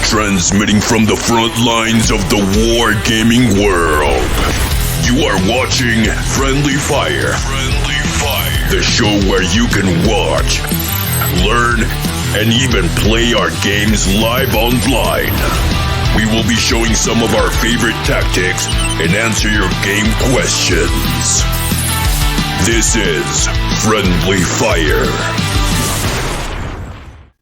Transmitting from the front lines of the wargaming world. You are watching Friendly Fire. Friendly Fire. The show where you can watch, learn, and even play our games live online. We will be showing some of our favorite tactics and answer your game questions. This is Friendly Fire.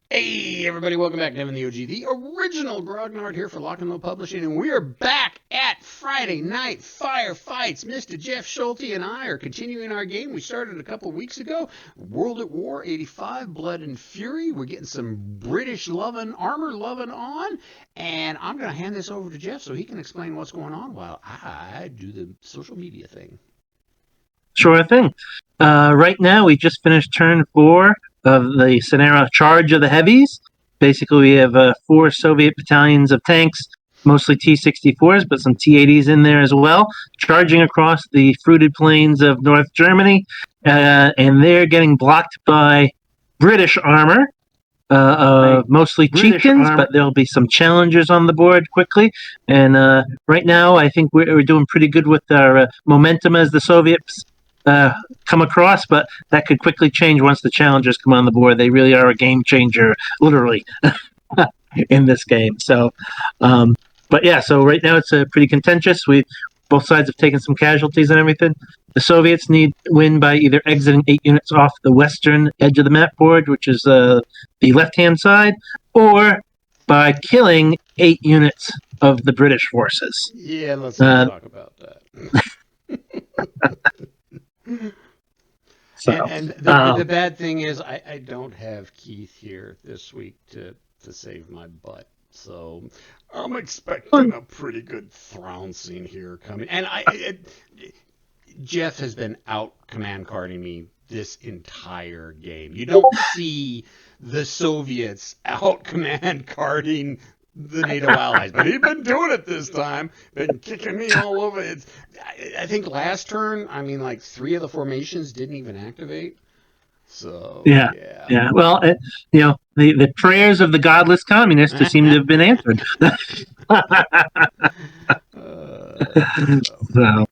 Hey everybody, welcome back. Devin the OG, the original Grognard here for Lock and Load Publishing, and we are back at Friday Night Firefights. Mr. Jeff Schulte and I are continuing our game we started a couple weeks ago, World at War 85, Blood and Fury. We're getting some British loving, armor loving on, and I'm going to hand this over to Jeff so he can explain what's going on while I do the social media thing. Sure thing. Right now, we just finished turn 4 of the scenario Charge of the Heavies. Basically, we have 4 Soviet battalions of tanks, mostly T-64s, but some T-80s in there as well, charging across the fruited plains of North Germany, and they're getting blocked by British armor, mostly chieftains, but there'll be some challengers on the board quickly. And right now, I think we're doing pretty good with our momentum as the Soviets come across, but that could quickly change once the challengers come on the board. They really are a game changer, literally, in this game. So, but yeah, so right now it's pretty contentious. Both sides have taken some casualties and everything. The Soviets need win by either exiting 8 units off the western edge of the map board, which is the left-hand side, or by killing 8 units of the British forces. Yeah, let's talk about that. So, and the bad thing is I don't have Keith here this week to save my butt. So I'm expecting a pretty good trouncing here coming. And Jeff has been out command carding me this entire game. You don't see the Soviets out command carding the NATO allies, but he's been doing it this time, been kicking me all over. I think last turn, 3 of the formations didn't even activate. So yeah. Well, the prayers of the godless communists seem to have been answered. So.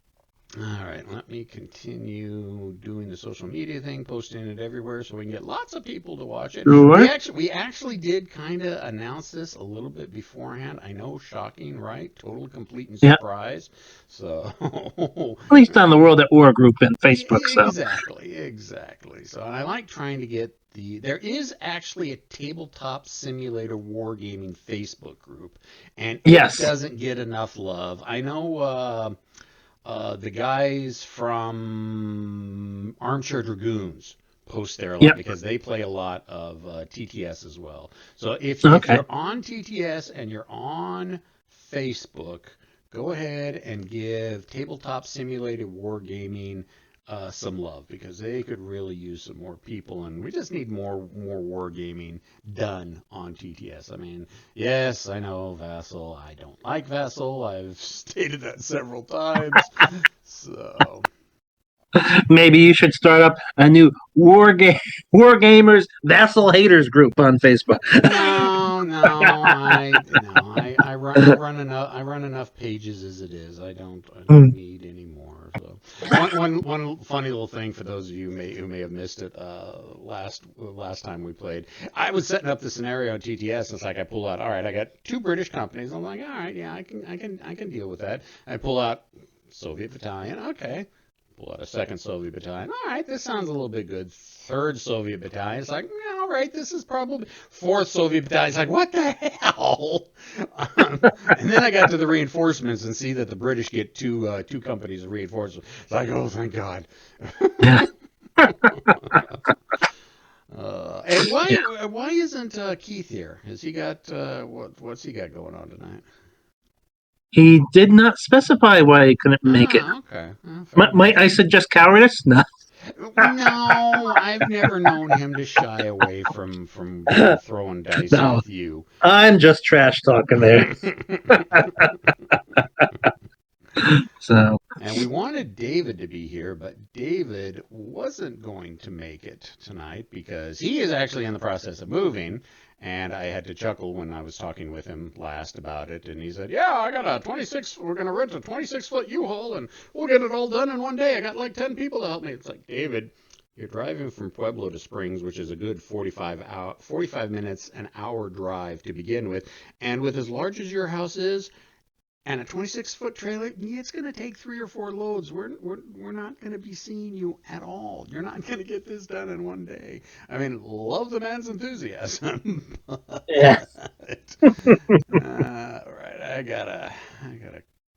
All right, let me continue doing the social media thing, posting it everywhere so we can get lots of people to watch it. Sure. We actually did kind of announce this a little bit beforehand. I know, shocking, right? Total, complete, and surprise. Yep. So at least on the World at War group and Facebook. Exactly. So I like trying to get there is actually a tabletop simulator wargaming Facebook group, and it doesn't get enough love. I know. The guys from Armchair Dragoons post there a lot because they play a lot of TTS as well. So if you're on TTS and you're on Facebook, go ahead and give Tabletop Simulated Wargaming some love, because they could really use some more people, and we just need more wargaming done on TTS. Yes, I know Vassal. I don't like Vassal. I've stated that several times. So maybe you should start up a new Wargamers Vassal Haters group on Facebook. I run enough pages as it is. I don't need any more. So one funny little thing for those of you who may have missed it last time we played, I was setting up the scenario on TTS. And it's like I pull out, all right, I got 2 British companies. I'm like, all right, yeah, I can deal with that. I pull out Soviet battalion, okay. Pull out a 2nd Soviet battalion. All right, this sounds a little bit good. 3rd Soviet battalion. It's like, all right, this is probably 4th Soviet battalion. It's like, what the hell? And then I got to the reinforcements and see that the British get two companies of reinforcements. It's like, oh, thank God. And why isn't Keith here? Has he got what's he got going on tonight? He did not specify why he couldn't make it. Okay. Might I suggest cowardice? No. No, I've never known him to shy away from throwing dice with you. I'm just trash talking there. So. And we wanted David to be here, but David wasn't going to make it tonight because he is actually in the process of moving. And I had to chuckle when I was talking with him last about it, and he said, "Yeah, I got a 26. We're gonna rent a 26-foot U-Haul, and we'll get it all done in one day. I got like 10 people to help me." It's like, David, you're driving from Pueblo to Springs, which is a good 45 minutes, an hour drive to begin with, and with as large as your house is, and a 26-foot trailer, it's going to take 3 or 4 loads. We're not going to be seeing you at all. You're not going to get this done in one day. I mean, love the man's enthusiasm. Yeah. Right, I got a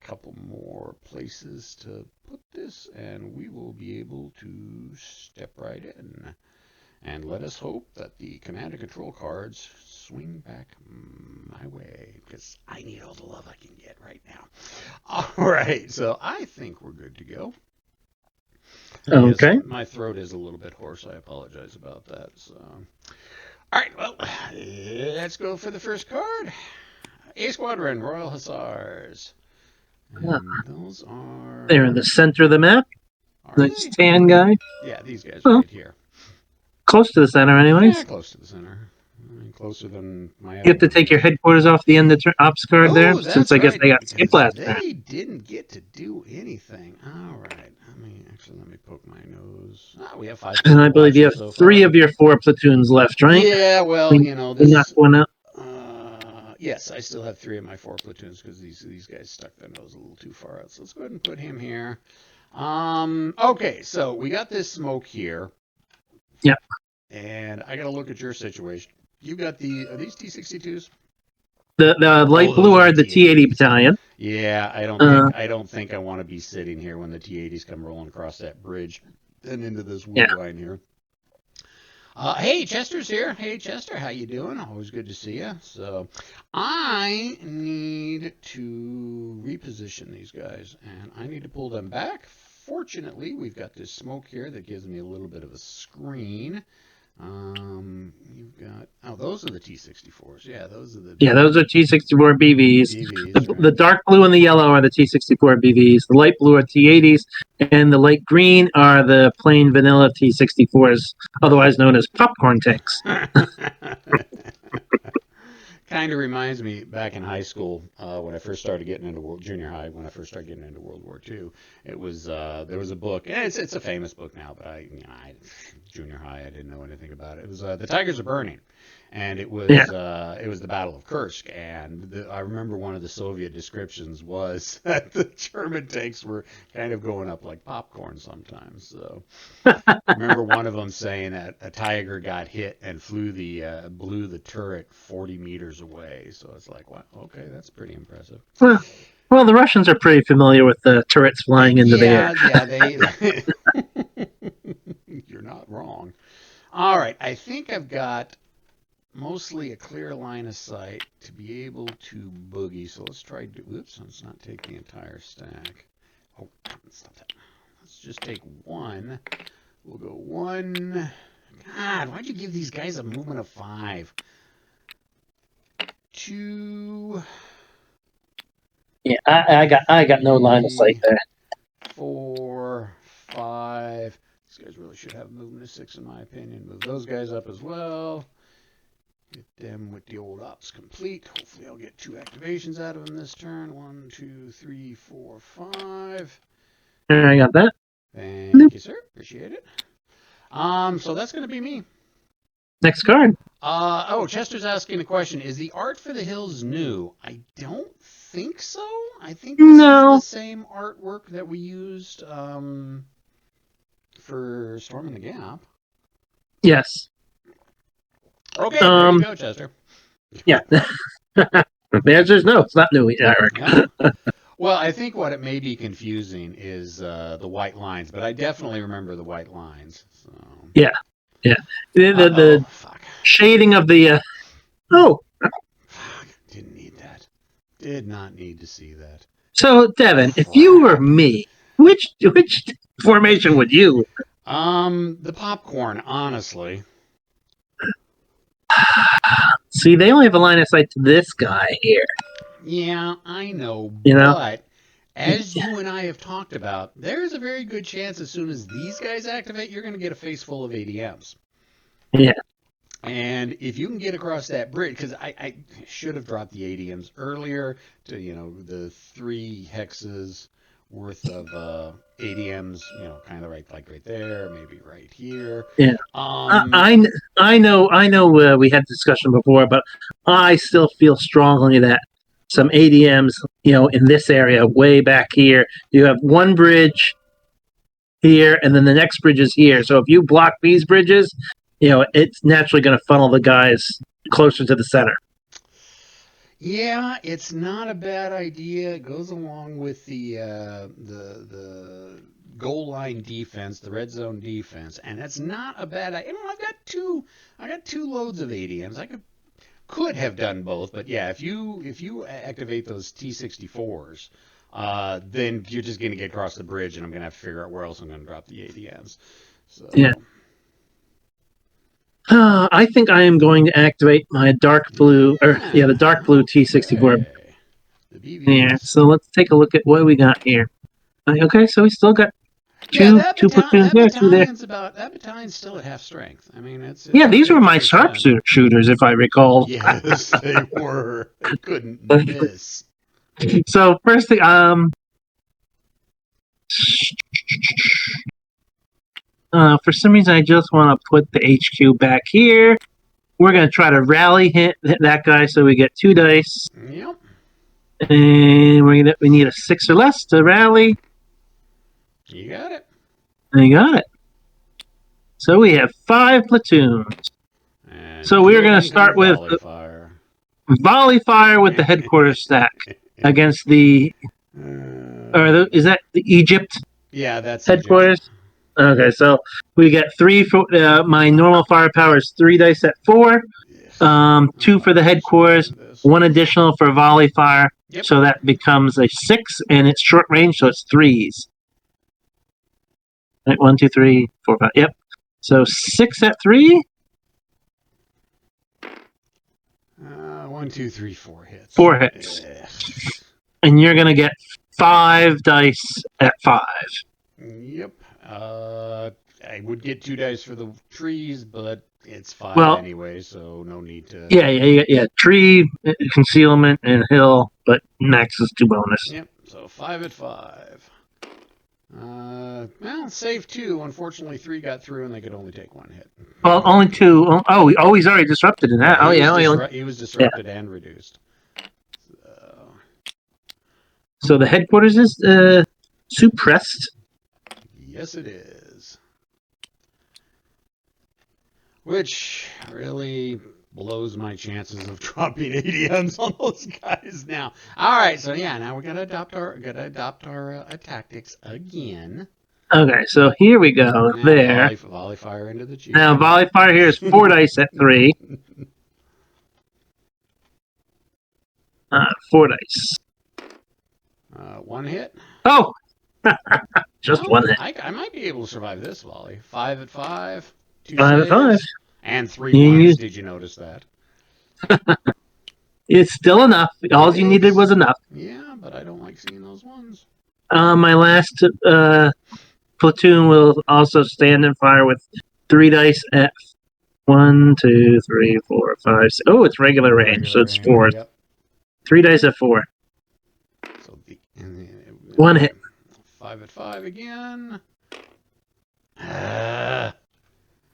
couple more places to put this, and we will be able to step right in. And let us hope that the command and control cards swing back my way, because I need all the love I can get right now. All right, so I think we're good to go. Okay. Yes, my throat is a little bit hoarse. I apologize about that. So, all right, well, let's go for the first card. A Squadron, Royal Hussars. And those are... They're in the center of the map. Nice tan guy. Yeah, these guys right here. Close to the center, anyways. Yeah, close to the center. I mean, closer than my... You have to take your headquarters off the end of the ops card there, since I guess they got skipped last time. They didn't get to do anything. All right. Let me poke my nose. We have 5. And I believe you have 3 of your 4 platoons left, right? Yeah, well, this... knocked one out. Yes, I still have 3 of my 4 platoons because these guys stuck their nose a little too far out. So let's go ahead and put him here. Okay, so we got this smoke here. Yep. And I got to look at your situation. You got are these T-62s? The light blue are the T-80 battalion. Yeah, I don't think I want to be sitting here when the T-80s come rolling across that bridge and into this wood line here. Hey, Chester's here. Hey, Chester, how you doing? Always good to see you. So I need to reposition these guys, and I need to pull them back. Fortunately, we've got this smoke here that gives me a little bit of a screen. You've got... those are the T-64s. Yeah, those are the... Yeah, those are T-64 BVs. The dark blue and the yellow are the T-64 BVs. The light blue are T-80s, and the light green are the plain vanilla T-64s, otherwise known as popcorn tanks. Kind of reminds me back in high school when I first started getting into junior high. When I first started getting into World War II, it was there was a book, and it's a famous book now. But junior high, I didn't know anything about it. It was The Tigers Are Burning, and it was the Battle of Kursk. And I remember one of the Soviet descriptions was that the German tanks were kind of going up like popcorn sometimes. So I remember one of them saying that a Tiger got hit and blew the turret 40 meters away. So it's like, wow, okay, that's pretty impressive. Well, the Russians are pretty familiar with the turrets flying into the air. Yeah, you're not wrong. All right, I think I've got mostly a clear line of sight to be able to boogie. So let's try to... Oops, let's not take the entire stack. Oh, stop that. Let's just take 1. We'll go 1. God, why'd you give these guys a movement of 5? 2... Yeah, I got no line of sight there. 4, 5. These guys really should have a movement of 6, in my opinion. Move those guys up as well. Get them with the old ops complete. Hopefully I'll get 2 activations out of them this turn. 1, 2, 3, 4, 5. I got that. Thank you, sir. Appreciate it. So that's going to be me. Next card. Chester's asking a question. Is the art for the hills new? I don't think so. I think this is the same artwork that we used for Storming the Gap. Yes. Okay, there you go, Chester. Yeah. The answer is no. It's not new, Eric. Yeah. Well, I think what it may be confusing is the white lines, but I definitely remember the white lines. So. Yeah. The shading of the... Didn't need that. Did not need to see that. So, Devin, if you were me, which formation would you? The popcorn, honestly. See, they only have a line of sight to this guy here. Yeah, I know, but as you and I have talked about, there's a very good chance as soon as these guys activate, you're going to get a face full of ADMs. Yeah. And if you can get across that bridge, because I should have dropped the ADMs earlier to, the 3 hexes worth of ADMs, kind of right there, maybe right here. Yeah. I know we had discussion before, but I still feel strongly that some ADMs, in this area, way back here, you have one bridge here, and then the next bridge is here. So if you block these bridges, it's naturally going to funnel the guys closer to the center. Yeah, it's not a bad idea. It goes along with the goal line defense, the red zone defense, and it's not a bad idea. I got two loads of ADMs. I could have done both, but yeah, if you activate those T-64s, then you're just going to get across the bridge, and I'm going to have to figure out where else I'm going to drop the ADMs. So. Yeah. I think I am going to activate my dark blue, the dark blue T-64. Okay. Yeah, so let's take a look at what we got here. Okay, so we still got two platoons there, 2 there. That battalion's still at half strength. I mean, it's these were my sharpshooters, if I recall. Yes, they were. They couldn't miss. So first thing, for some reason, I just want to put the HQ back here. We're going to try to rally hit that guy so we get 2 dice. Yep. And we need a 6 or less to rally. You got it. You got it. So we have 5 platoons. And so we're going to start with volley fire with the headquarters stack against the. Is that the Egypt? Yeah, that's headquarters. Egypt. Okay, so we get 3 for my normal firepower is 3 dice at 4, 2 for the headquarters, 1 additional for volley fire. Yep. So that becomes a 6, and it's short range, so it's 3s. Right, 1, 2, 3, 4, 5. Yep. So 6 at 3. 1, 2, 3, 4 hits. 4 hits. And you're gonna get 5 dice at 5. Yep. I would get 2 dice for the trees, but it's 5 anyway, so no need to. Yeah. Tree, concealment, and hill, but max is 2 bonus. Yep. So 5 at 5. Save 2. Unfortunately, 3 got through, and they could only take 1 hit. Well, only 2. He's already disrupted in that. He was disrupted and reduced. So the headquarters is suppressed. Yes, it is. Which really blows my chances of dropping ADMs on those guys now. All right, so now we're gonna adopt our tactics again. Okay, so here we go. Now there. Volley fire into the chief. Now volley fire here is 4 dice at 3. 4 dice. 1 hit. Oh. Just 1 hit. I might be able to survive this volley. 5 at 5. 2 5 at 5. And 3 points. Did you notice that? It's still enough. All you needed was enough. Yeah, but I don't like seeing those ones. My last platoon will also stand and fire with 3 dice at 1, 2, 3, 4, 5, 6. Oh, it's regular range, so it's 4. Yep. 3 dice at 4. So 1 hit. 5 at 5 again.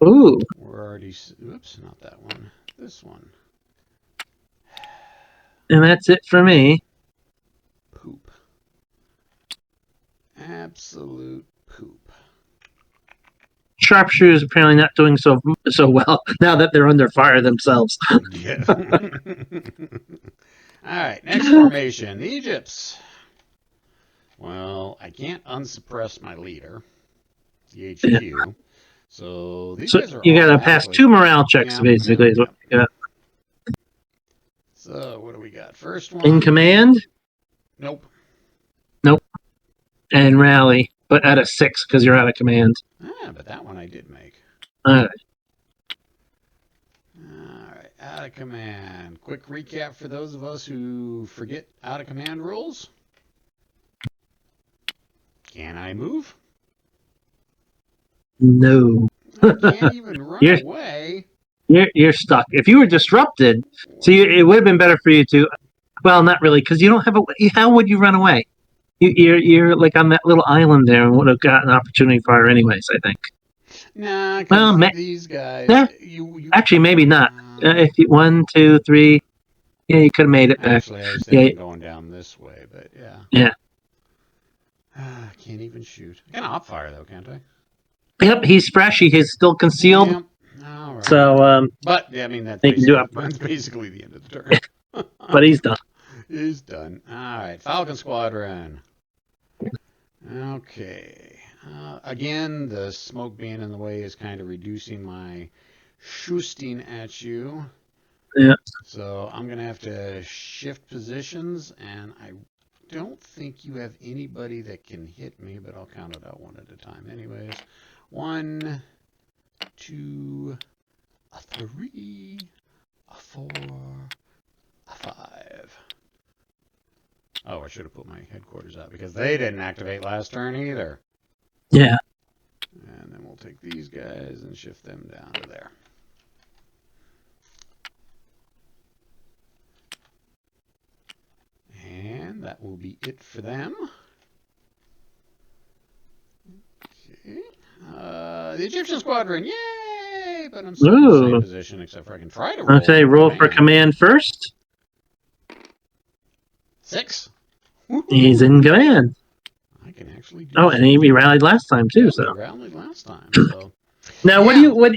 Ooh. We're already. Oops, not that one. This one. And that's it for me. Poop. Absolute poop. Sharpshooters apparently not doing so well now that they're under fire themselves. Yeah. All right, next formation, the Egypts. Well, I can't unsuppress my leader, the HQ. Yeah. So these guys are you got to pass 2 morale checks, basically. Is what you got. So what do we got? First one. In command? Nope. And rally, but at a 6 because you're out of command. But that one I did make. All right. Out of command. Quick recap for those of us who forget out of command rules. Can I move? No. I can't even run away. You're stuck. If you were disrupted, it would have been better for you to. Well, not really, because you don't have a. How would you run away? You're like on that little island there, and would have got an opportunity fire anyways. I think. Nah, because these guys. Yeah. Actually, maybe not. If you 1, 2, 3, yeah, you could have made it back. Actually, I was thinking going down this way, but yeah. Yeah. I can't even shoot. I can op fire though, can't I? Yep, he's fresh. He's still concealed. Yep. All right. So, but yeah, I mean that's basically the end of the turn. But he's done. He's done. All right, Falcon Squadron. Okay. Again, the smoke being in the way is kind of reducing my shooting at you. Yeah. So I'm gonna have to shift positions, and I don't think you have anybody that can hit me, but I'll count it out one at a time. Anyways, 1, 2, a 3, a 4, a 5. Oh, I should have put my headquarters out because they didn't activate last turn either. Yeah. And then we'll take these guys and shift them down to there. And that will be it for them. Okay. The Egyptian Squadron, yay! But I'm still in the same position, except for I can try to roll. Okay, roll for command first. 6. He's in command. I can actually do and he rallied last time too. So he rallied last time. So now, what?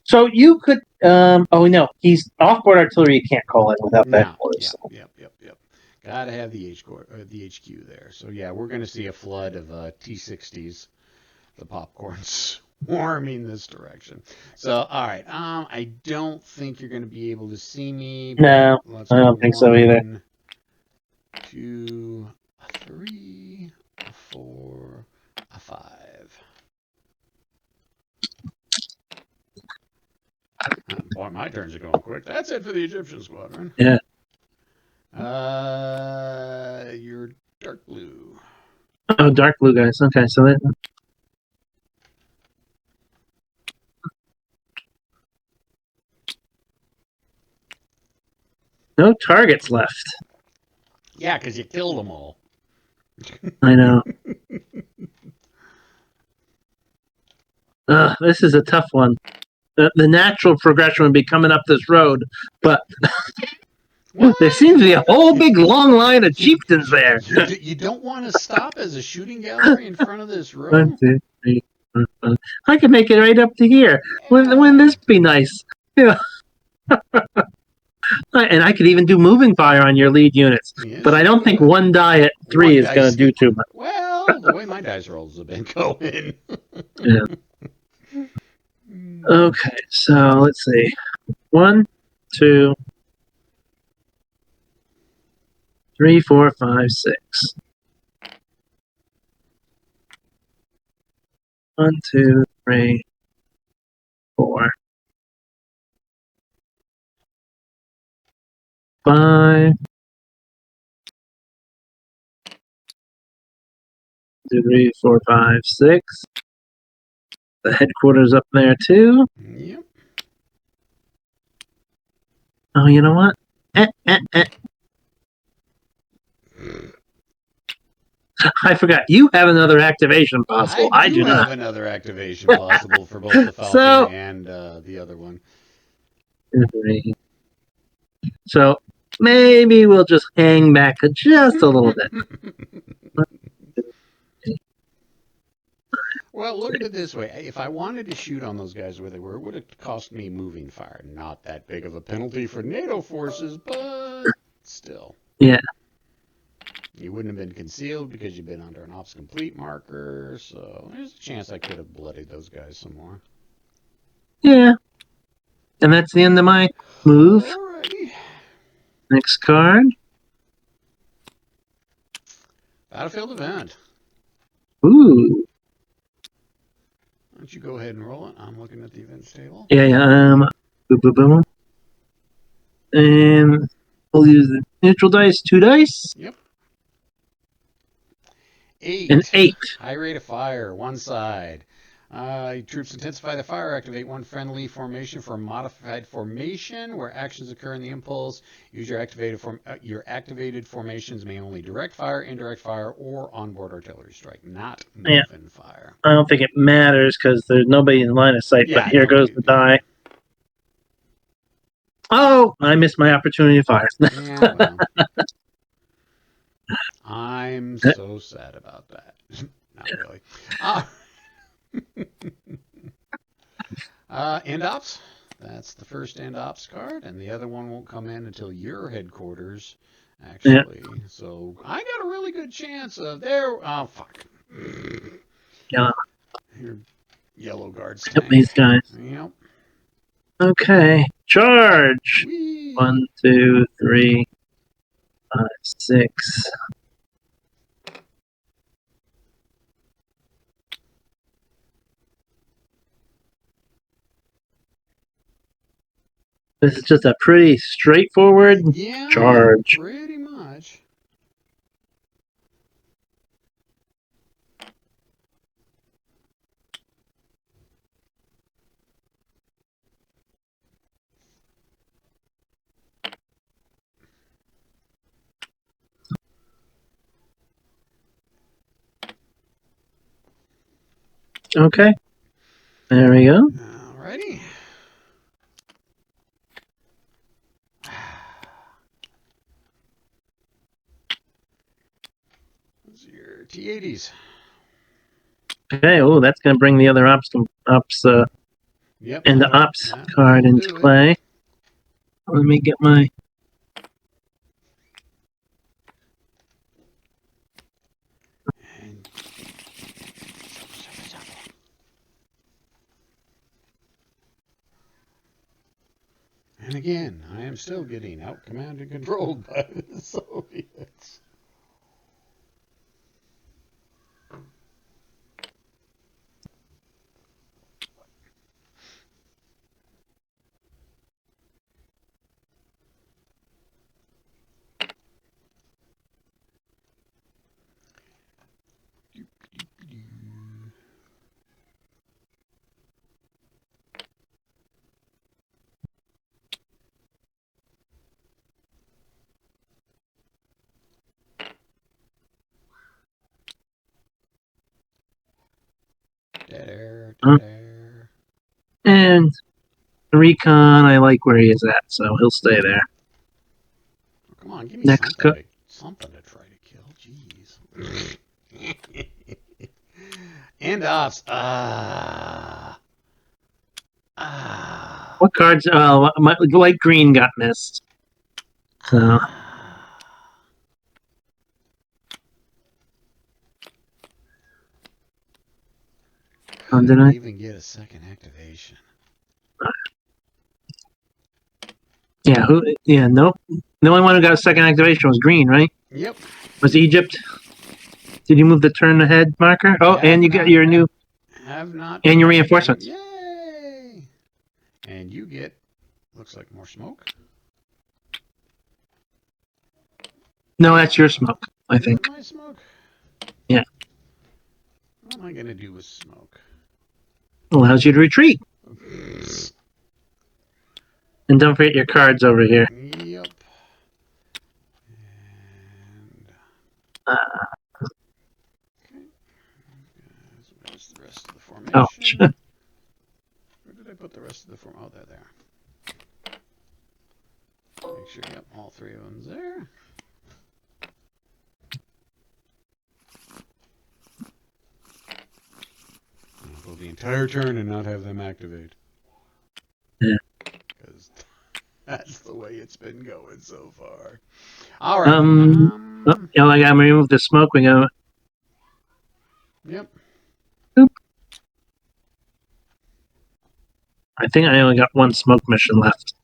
So you could. Oh no, he's off-board artillery. You can't call it without that. Yep. Gotta have the HQ there. So yeah, we're gonna see a flood of T-60s, the popcorn swarming this direction. So all right, I don't think you're gonna be able to see me. No, I don't think so either. 2, a 3, a 4, a 5. Boy, my turns are going quick. That's it for the Egyptian Squadron. Yeah. You're dark blue. Oh, dark blue guys. Okay, so that. No targets left. Yeah, because you killed them all. I know. This is a tough one. The natural progression would be coming up this road, but there seems to be a whole big long line of chieftains there. You don't want to stop as a shooting gallery in front of this road? 1, 2, 3, 4, 5. I could make it right up to here. Wouldn't this be nice? Yeah. And I could even do moving fire on your lead units. Yes, but I don't think one die at 3 is going to do too much. Well, the way my dice rolls have been going. Yeah. Okay, so let's see. 1, 2, 3, 4, 5, 6. 1, 2, 3, 4, 5. 2, 3, 4, 5, 6. The headquarters up there too. Yep. Oh, you know what? I forgot. You have another activation possible. I do not have another activation possible for both the Falcon and the other one. So maybe we'll just hang back just a little bit. Well, look at it this way. If I wanted to shoot on those guys where they were, it would have cost me moving fire. Not that big of a penalty for NATO forces, but still. Yeah. You wouldn't have been concealed because you've been under an ops complete marker, so there's a chance I could have bloodied those guys some more. Yeah. And that's the end of my move. Alrighty. Next card. Battlefield event. Ooh. Why don't you go ahead and roll it? I'm looking at the events table. Yeah. Boom, boom, boom. And we'll use the neutral dice, 2 dice. Yep. 8. An 8. High rate of fire, one side. Troops intensify the fire. Activate one friendly formation for a modified formation where actions occur in the impulse. Use your activated formations may only direct fire, indirect fire, or onboard artillery strike, not move-in fire. I don't think it matters because there's nobody in line of sight. Yeah, but here goes the die. Oh, I missed my opportunity to fire. Yeah, well. I'm so sad about that. Not really. End ops. That's the first end ops card, and the other one won't come in until your headquarters, actually. Yeah. So I got a really good chance of there. Oh, fuck. Yeah. Your yellow guards. Yep, these guys. Yep. Okay. Charge. Whee. 1, 2, 3, 5, 6. This is just a pretty straightforward charge. Pretty much. Okay. There we go. Alrighty. Those are your T-80s. Okay. Oh, that's going to bring the other ops yep, and the ops card into play. Let me get my. And again, I am still getting out-commanded and controlled by the Soviets. Dead air, dead air. And recon, I like where he is at, so he'll stay there. Oh, come on, give me something to try to kill. Jeez. End ops. What cards? My light green got missed. So. Didn't even get a second activation. Yeah, nope. The only one who got a second activation was green, right? Yep. Was Egypt? Did you move the turn ahead marker? Oh, and you got your new. Have not. And your reinforcements. Yay! And you get, looks like more smoke. No, that's your smoke, I think. My smoke? Yeah. What am I going to do with smoke? Allows you to retreat. And don't forget your cards over here. Yep. And okay. Where's the rest of the formation? Oh. Where did I put the rest of the form? Oh, they're there. Make sure, yep, all three of them's there. I'll go the entire turn and not have them activate. Yeah. Because that's the way it's been going so far. All right. I gotta remove the smoke. We go. Yep. Oop. I think I only got one smoke mission left.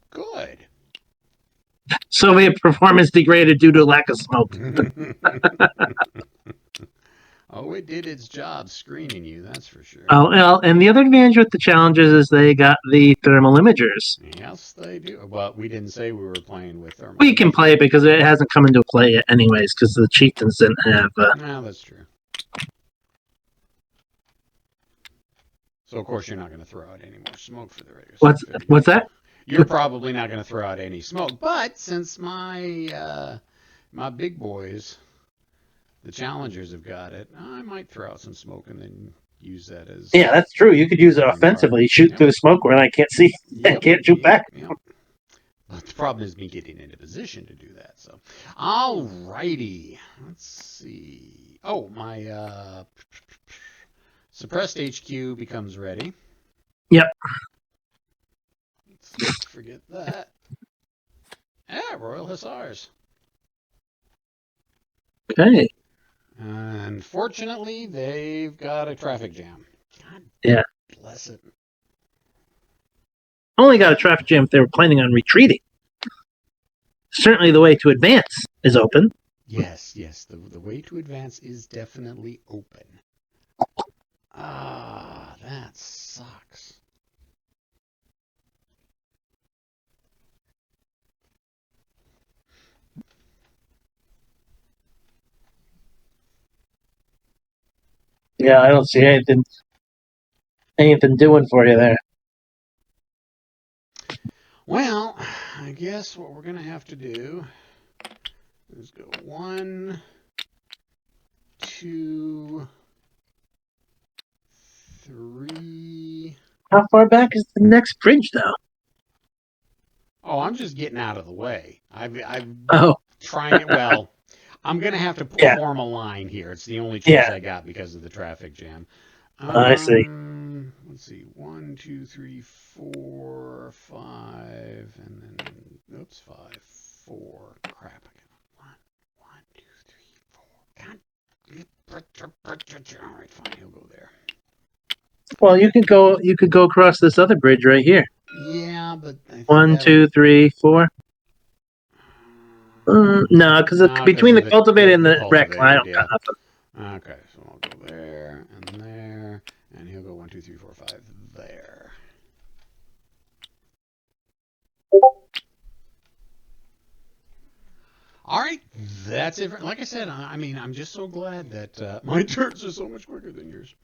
Good. Soviet performance degraded due to lack of smoke. Oh, it did its job screening you, that's for sure. Oh, well, and the other advantage with the challenges is they got the thermal imagers. Yes, they do. Well, we didn't say we were playing with thermal. We can play it because it hasn't come into play yet anyways, because the chieftains didn't have... No, that's true. So of course you're not going to throw out any more smoke for the radio. What's that? You're probably not going to throw out any smoke, but since my my big boys, the challengers, have got it, I might throw out some smoke and then use that as. Yeah, that's true. You could use it offensively. Shoot through the smoke when I can't see. I can't shoot back. But the problem is me getting into position to do that. So, all righty. Let's see. Oh, my suppressed HQ becomes ready. Yep. Let's not forget that. Yeah, Royal Hussars. Okay. Unfortunately, they've got a traffic jam. God bless it. Only got a traffic jam if they were planning on retreating. Certainly the way to advance is open. Yes. The way to advance is definitely open. Ah, that sucks. Yeah, I don't see anything doing for you there. Well, I guess what we're going to have to do is go 1, 2, 3. How far back is the next bridge, though? Oh, I'm just getting out of the way. I'm Oh. trying it. Well, I'm going to have to form a line here. It's the only choice I got because of the traffic jam. I see. Let's see. 1, 2, 3, 4, 5, and then 5, 4. Crap. 1, 2, 3, 4. God. All right, fine. He'll go there. Well, you could go across this other bridge right here. Yeah, but 1, 2, 3, 4. No, because between the cultivated and the wreck, I don't got nothing. Okay, so I'll go there, and he'll go 1, 2, 3, 4, 5 there. All right, that's it. Like I said, I'm just so glad that my turns are so much quicker than yours.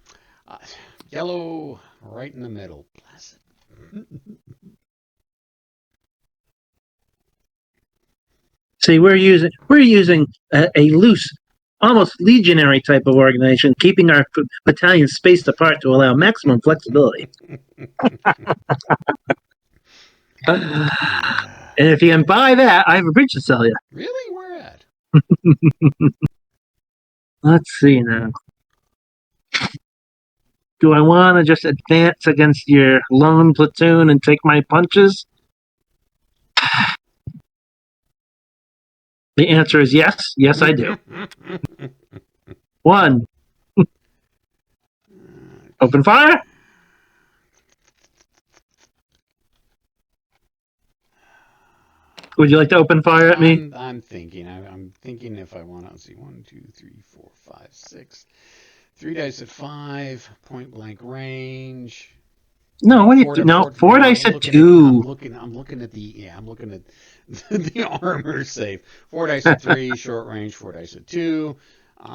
Yellow right in the middle. Bless it. See, we're using a loose, almost legionary type of organization, keeping our battalions spaced apart to allow maximum flexibility. And if you can buy that, I have a bridge to sell you. Really? Where at? Let's see now. Do I want to just advance against your lone platoon and take my punches? The answer is yes. Yes, I do. 1. Open fire. Would you like to open fire at me? I'm thinking. I'm thinking if I want to. See, 1, 2, 3, 4, 5, 6. 3 dice at 5. Point blank range. No, what do you do? No, 4 dice at 2. I'm looking at the armor save. 4 dice at 3, short range. 4 dice at 2. Well,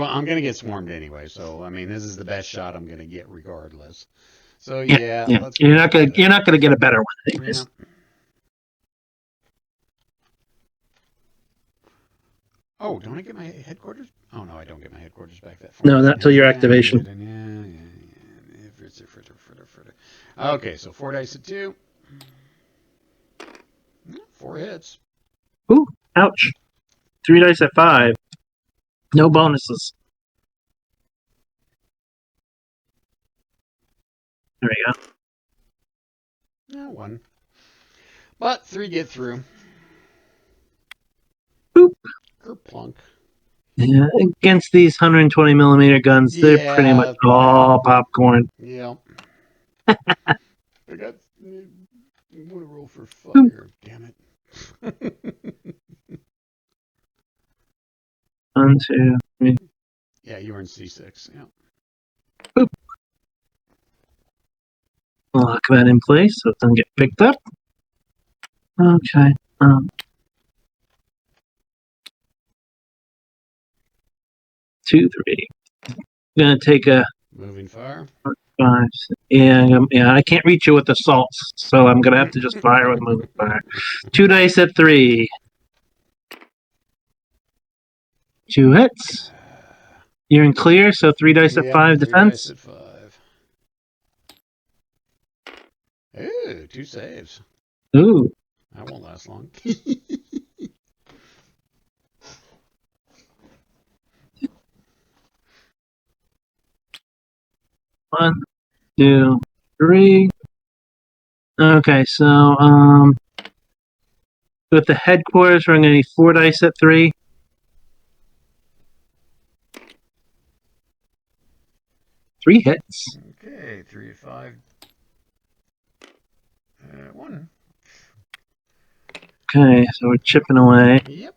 I'm gonna get swarmed anyway, so this is the best shot I'm gonna get regardless. So yeah. You're not gonna get a better one anyways. Yeah. Oh, don't I get my headquarters? Oh no, I don't get my headquarters back that far. No, not till your activation. Okay, so 4 dice at 2. 4 hits. Ooh, ouch. 3 dice at 5. No bonuses. There we go. 1. But 3 get through. Boop. Kerplunk. Yeah, against these 120 millimeter guns, they're pretty much all popcorn. Yeah. I want to roll for fire. Damn it. 1, 2, 3. Yeah, you were in C6. Yeah. Boop. Lock that in place so it doesn't get picked up. Okay. 2, 3. I'm gonna take a moving fire. 5. Yeah, I can't reach you with assaults, so I'm gonna have to just fire with moving fire. 2 dice at 3. 2 hits. You're in clear, so 3 dice at 5 defense. 3 dice at 5. Ooh, 2 saves. Ooh. That won't last long. 1, 2, 3. Okay, so with the headquarters, we're gonna need 4 dice at 3. 3 hits. Okay, 3 at 5. 1. Okay, so we're chipping away. Yep.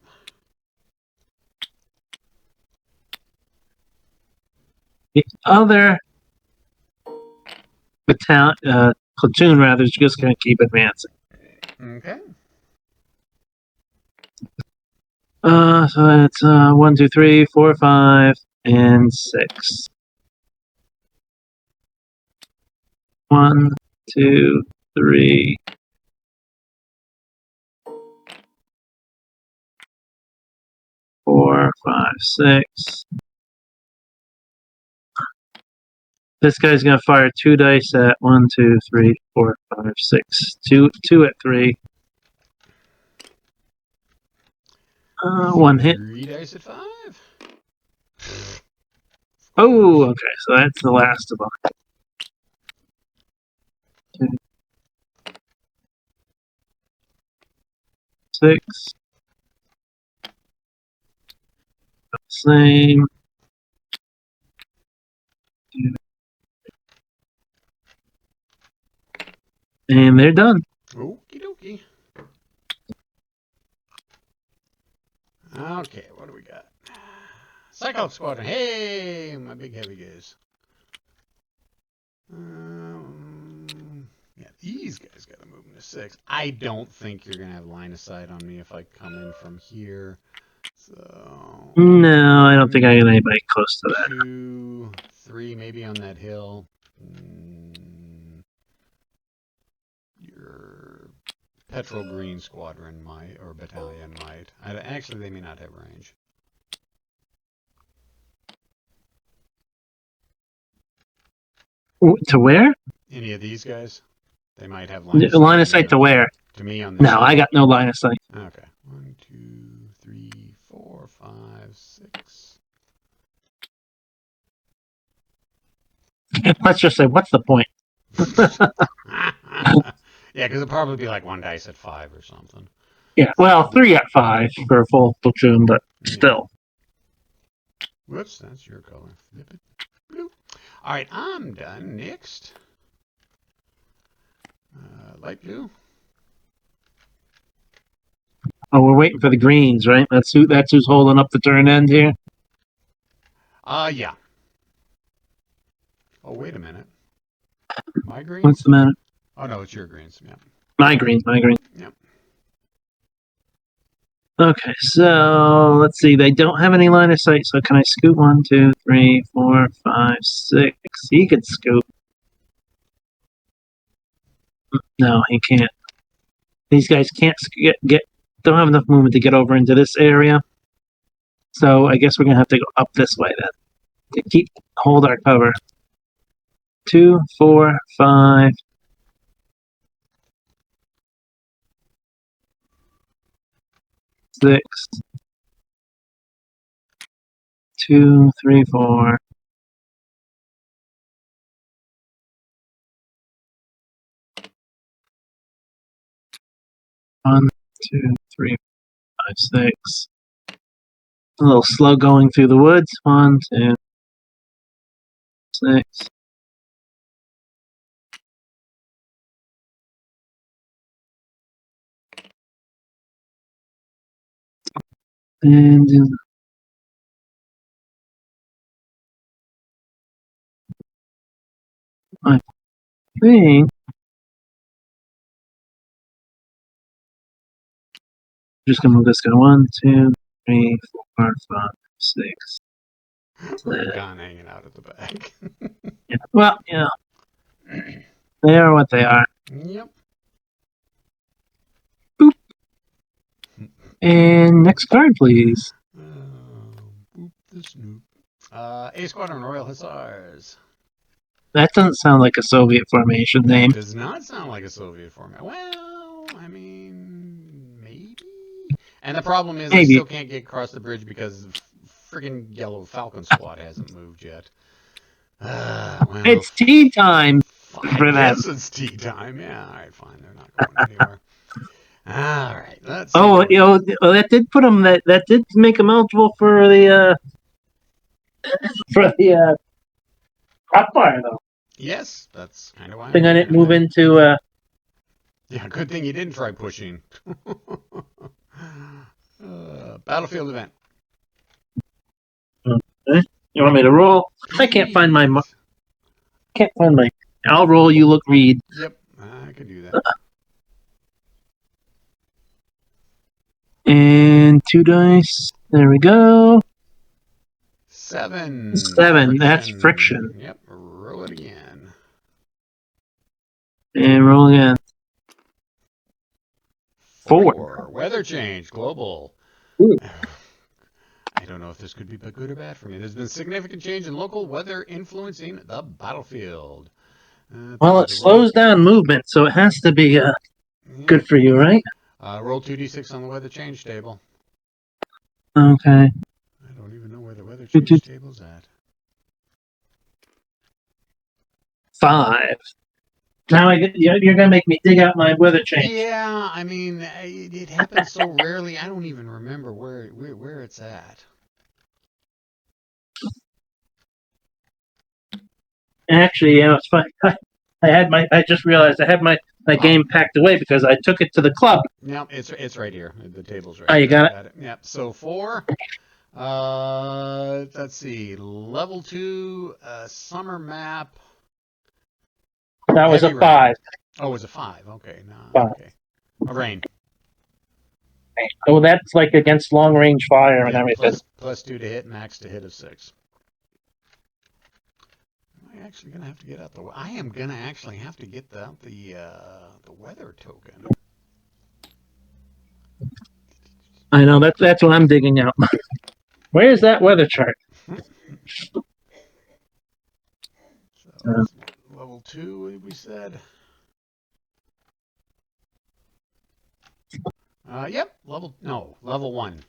The other platoon rather is just going to keep advancing. Okay. So it's 1, 2, 3, 4, 5, and 6. 1, 2, 3. 4, 5, 6. This guy's gonna fire 2 dice at 1, 2, 3, 4, 5, 6. 2 at 3. 1 hit. 3 dice at 5. Oh, okay. So that's the last of them. 2, 6. Same. 2. And they're done. Okie dokie. Okay, what do we got? Cyclops Squadron. Hey, my big heavy guys. Yeah, these guys got to move into 6. I don't think you're going to have line of sight on me if I come in from here. So. No, I don't think I got anybody close to that. 2, 3, maybe on that hill. Your Petrol Green Squadron might, or Battalion might. Actually, they may not have range. To where? Any of these guys? They might have line of sight to where? To me on this. No, I got no line of sight. Okay. 1, 2, 3, 4, 5, 6. Let's just say, what's the point? Yeah, because it'd probably be like 1 dice at 5 or something. Yeah, well, 3 at 5 for a full platoon, but still. Whoops, that's your color. Flip it. Bloop. All right, I'm done. Next. Light blue. Oh, we're waiting for the greens, right? That's who's holding up the turn end here. Yeah. Oh, wait a minute. My greens? What's the matter? Oh, no, it's your greens. Yeah. My greens. Yep. Okay, so let's see. They don't have any line of sight, so can I scoot 1, 2, 3, 4, 5, 6? He could scoot. No, he can't. These guys can't don't have enough movement to get over into this area. So I guess we're gonna have to go up this way then to hold our cover. 2, 4, 5. 6. 2, 3, 4. 1, 2, 3, 5, 6. A little slow going through the woods. 1, 2, 6. And I think just gonna move this guy 1, 2, 3, 4, 5, 6. Gun hanging out at the back. Yeah. Well, they are what they are. Yep. Boop. And next card, please. Boop the snoop. A Squadron Royal Hussars. That doesn't sound like a Soviet formation name. It does not sound like a Soviet format. Well, I mean, maybe. And the problem is, I still can't get across the bridge because the friggin' Yellow Falcon Squad hasn't moved yet. Well, it's tea time for them. Yes, it's tea time. Yeah, all right, fine. They're not going anywhere. All right, let's see. That did put them. That did make them eligible for the prop fire, though. Yes, that's kind of why. I didn't move into. Yeah, good thing you didn't try pushing. Battlefield event. Okay. You want me to roll? I can't find my. I'll roll. You look. Read. Yep, I could do that. And 2 dice. There we go. 7. 7. That's friction. Yep. Roll it again. And roll again. 4. Weather change. Global. Ooh. I don't know if this could be good or bad for me. There's been significant change in local weather influencing the battlefield. Well, it slows down movement, so it has to be good for you, right? Roll 2d6 on the weather change table. Okay. I don't even know where the weather change table's at. 5. Now you're gonna make me dig out my weather change. Yeah, I mean, it happens so rarely. I don't even remember where it's at. Actually, it's fine. I just realized I had my game packed away because I took it to the club. No, it's right here. The table's right. Oh, you got it? Yep. So 4. Let's see. Level 2 summer map. That was a 5. Oh, it was a 5. Okay. No. 5. Okay. A rain. Oh, that's like against long range fire and everything. Plus 2 to hit, max to hit of 6. Am I actually gonna have to get out the? I am gonna actually have to get the weather token. I know that's what I'm digging out. Where's that weather chart? So level 2, we said. Yep. Level 1.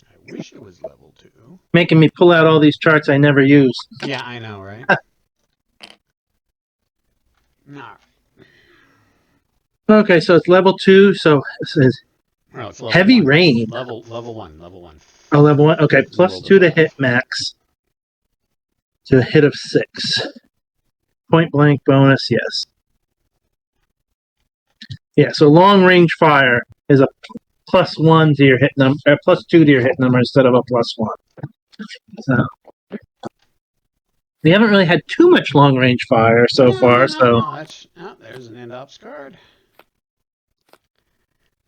I wish it was level 2. Making me pull out all these charts I never use. Yeah, I know, right? No. Okay, so it's level 2. So it says it's heavy 1. rain. Level 1. Oh, level 1. Okay, plus 2 to hit max. To a hit of 6. Point blank bonus, yes. Yeah, so long range fire is a plus 1 to your hit number, plus 2 to your hit number instead of a plus 1. So we haven't really had too much long range fire so far. So much. Oh, there's an end ops card.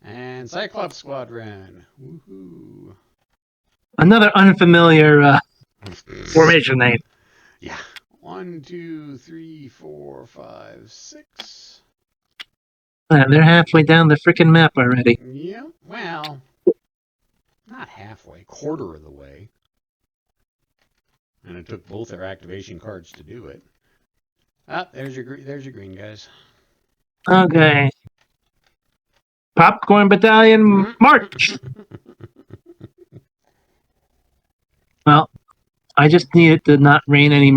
And Cyclops Squadron. Woohoo! Another unfamiliar formation name. Yeah. 1, 2, 3, 4, 5, 6. They're halfway down the freaking map already. Yeah, well, not halfway, quarter of the way. And it took both their activation cards to do it. Ah, there's your green guys. Okay. Popcorn Battalion march. Well, I just need it to not rain any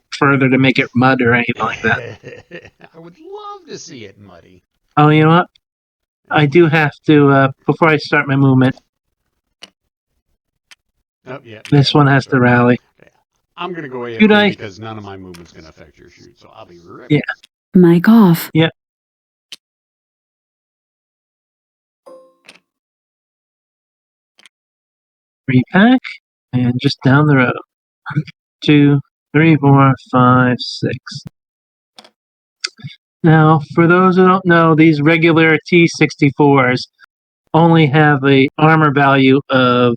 further to make it mud or anything like that. I would love to see it muddy. Oh, you know what? I do have to, before I start my movement. Oh, yeah. This one has to rally. Okay. I'm going to go AFK because none of my movement's going to affect your shoot, so I'll be right back. Yeah. Mic off. Yep. Repack, and just down the road. 1, 2, 3, 4, 5, 6. Now, for those who don't know, these regular T-64s only have a armor value of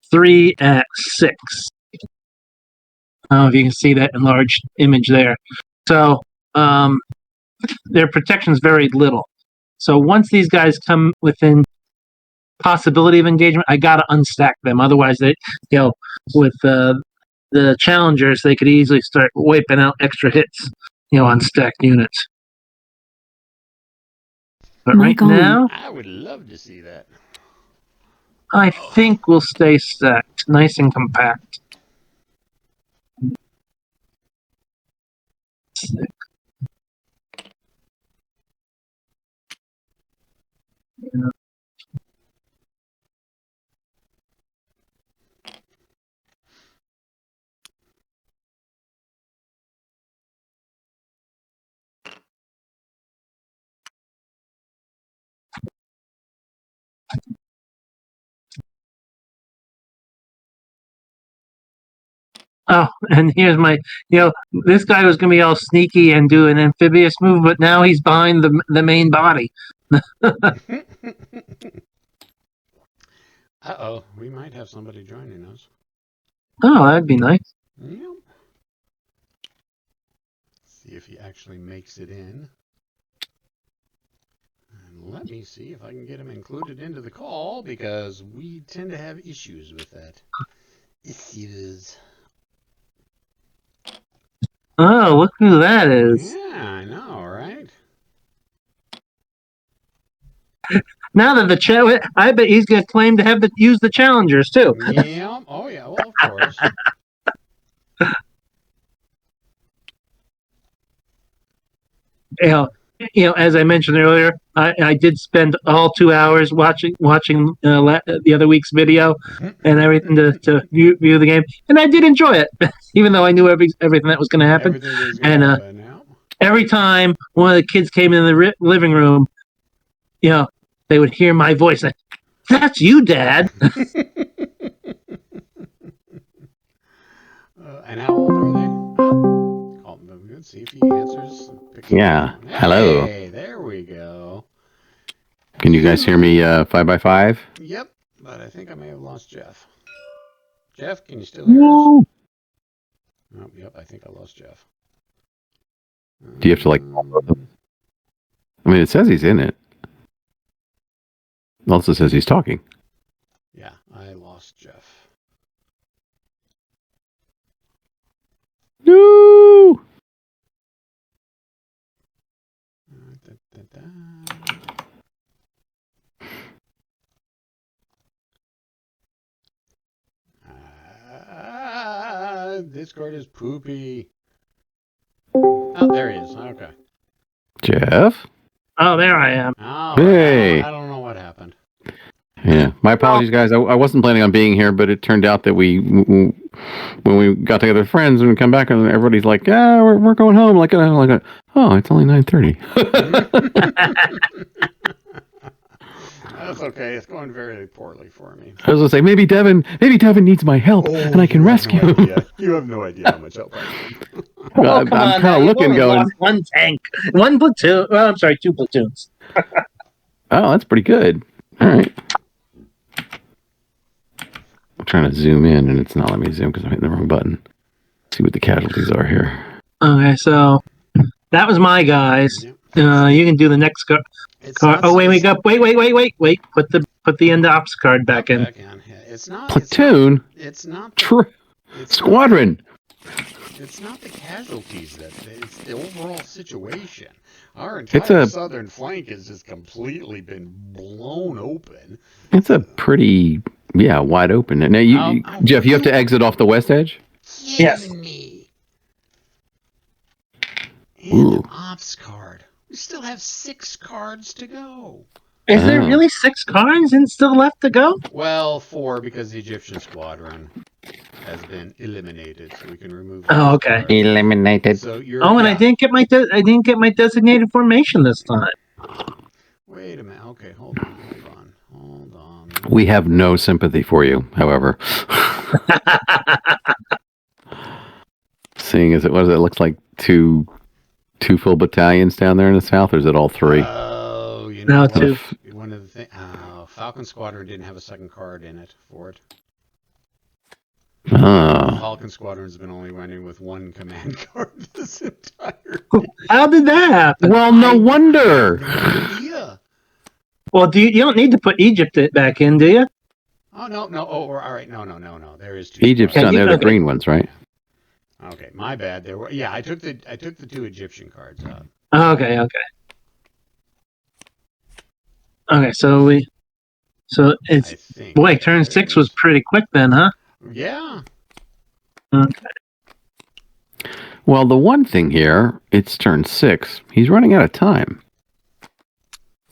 3 at 6. I don't know if you can see that enlarged image there. So their protection's very little. So once these guys come within possibility of engagement, I gotta unstack them. Otherwise, with the challengers, they could easily start wiping out extra hits, on stacked units. But right now, I would love to see that. I think we'll stay stacked, nice and compact. Oh, and here's my, this guy was going to be all sneaky and do an amphibious move, but now he's behind the main body. Uh-oh, we might have somebody joining us. Oh, that'd be nice. Yep. See if he actually makes it in. And let me see if I can get him included into the call, because we tend to have issues with that. Issues. Oh, look who that is. Yeah, I know, right? Now that I bet he's going to claim to have use the challengers, too. Yeah, oh yeah, well, of course. As I mentioned earlier, I did spend all 2 hours watching the other week's video and everything to view the game, and I did enjoy it, even though I knew everything that was going to happen. Every time one of the kids came in the living room, they would hear my voice. Like, "That's you, Dad." And how old are they? Let's see if he answers. Yeah. Hello. Hey, there we go. Can you guys hear me 5x5? Yep, but I think I may have lost Jeff. Jeff, can you still hear us? Oh, yep, I think I lost Jeff. Do you have to I mean, it says he's in it. It also says he's talking. Yeah, I lost Jeff. No! Discord is poopy. Oh, there he is. Okay. Jeff? Oh, there I am. Oh, hey. I don't know what happened. Yeah, my apologies, guys. I wasn't planning on being here, but it turned out that when we got together with friends and we come back, and everybody's like, "Yeah, we're going home." Oh, it's only 9:30. That's okay. It's going very poorly for me. I was gonna say maybe Devin needs my help, and I can rescue him. You have no idea how much help I need. I'm kind of looking, going one tank, one platoon. Well, I'm sorry, 2 platoons. Oh, that's pretty good. All right. I'm trying to zoom in, and it's not letting me zoom because I'm hitting the wrong button. Let's see what the casualties are here. Okay, so that was my guys. Yep. You can do the next card. Oh, wait. Put the end ops card back in. It's not platoon. It's not squadron. It's not the casualties it's the overall situation. Our entire southern flank has just completely been blown open. It's a pretty wide open. Now Jeff, you have to exit off the west edge? Yes. And ops card. We still have 6 cards to go. Is there really 6 cards and still left to go? Well, 4 because the Egyptian squadron has been eliminated, so we can remove. Oh, okay. Cards. Eliminated. So I didn't get my designated formation this time. Wait a minute. Okay, hold on. We have no sympathy for you, however. Seeing as it looks like two full battalions down there in the south, or is it all 3? Oh, No, 2. One one of the things. Falcon Squadron didn't have a second card in it for it. Falcon Squadron's been only running with one command card this entire. How did that happen? Well, no wonder. No idea. Well, you don't need to put Egypt back in, do you? Oh no. Oh, all right. No. There is two. Egypt's done. They're the green ones, right? Okay, my bad. There were. Yeah, I took the 2 Egyptian cards out. Okay. Okay, so it's boy, turn 6 was pretty quick then, huh? Yeah. Okay. Well, the one thing here, it's turn 6. He's running out of time.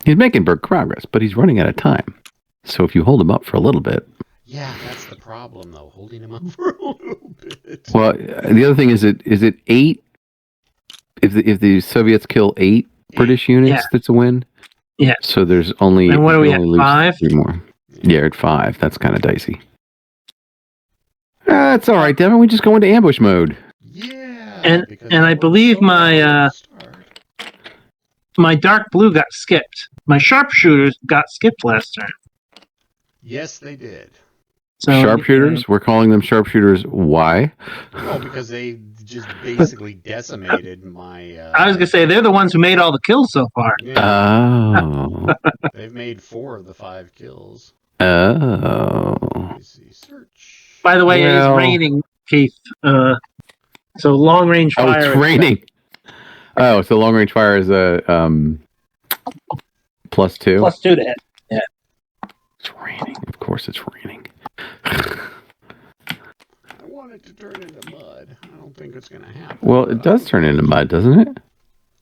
He's making progress, but he's running out of time. So if you hold him up for a little bit. Yeah, that's the problem, though. Holding him up for a little bit. Well, the other thing is it 8? If the Soviets kill 8 British units, that's a win. Yeah. So there's only. And what are we at? 5? 3 more. Yeah, at 5. That's kind of dicey. That's all right, Devin. We just go into ambush mode. Yeah. And I believe my dark blue got skipped. My sharpshooters got skipped last turn. Yes, they did. So, sharpshooters? We're calling them sharpshooters. Why? Well, because they just basically decimated my. I was gonna say they're the ones who made all the kills so far. Yeah, Oh. they've made 4 of the 5 kills. Oh. Let me see. Search. By the way, it is raining, Keith. So long range fire. Oh, it's raining. Oh, so long range fire is a +2. +2 to hit. Yeah. It's raining. Of course, it's raining. I want it to turn into mud. I don't think it's going to happen. Well, it does turn into mud, doesn't it?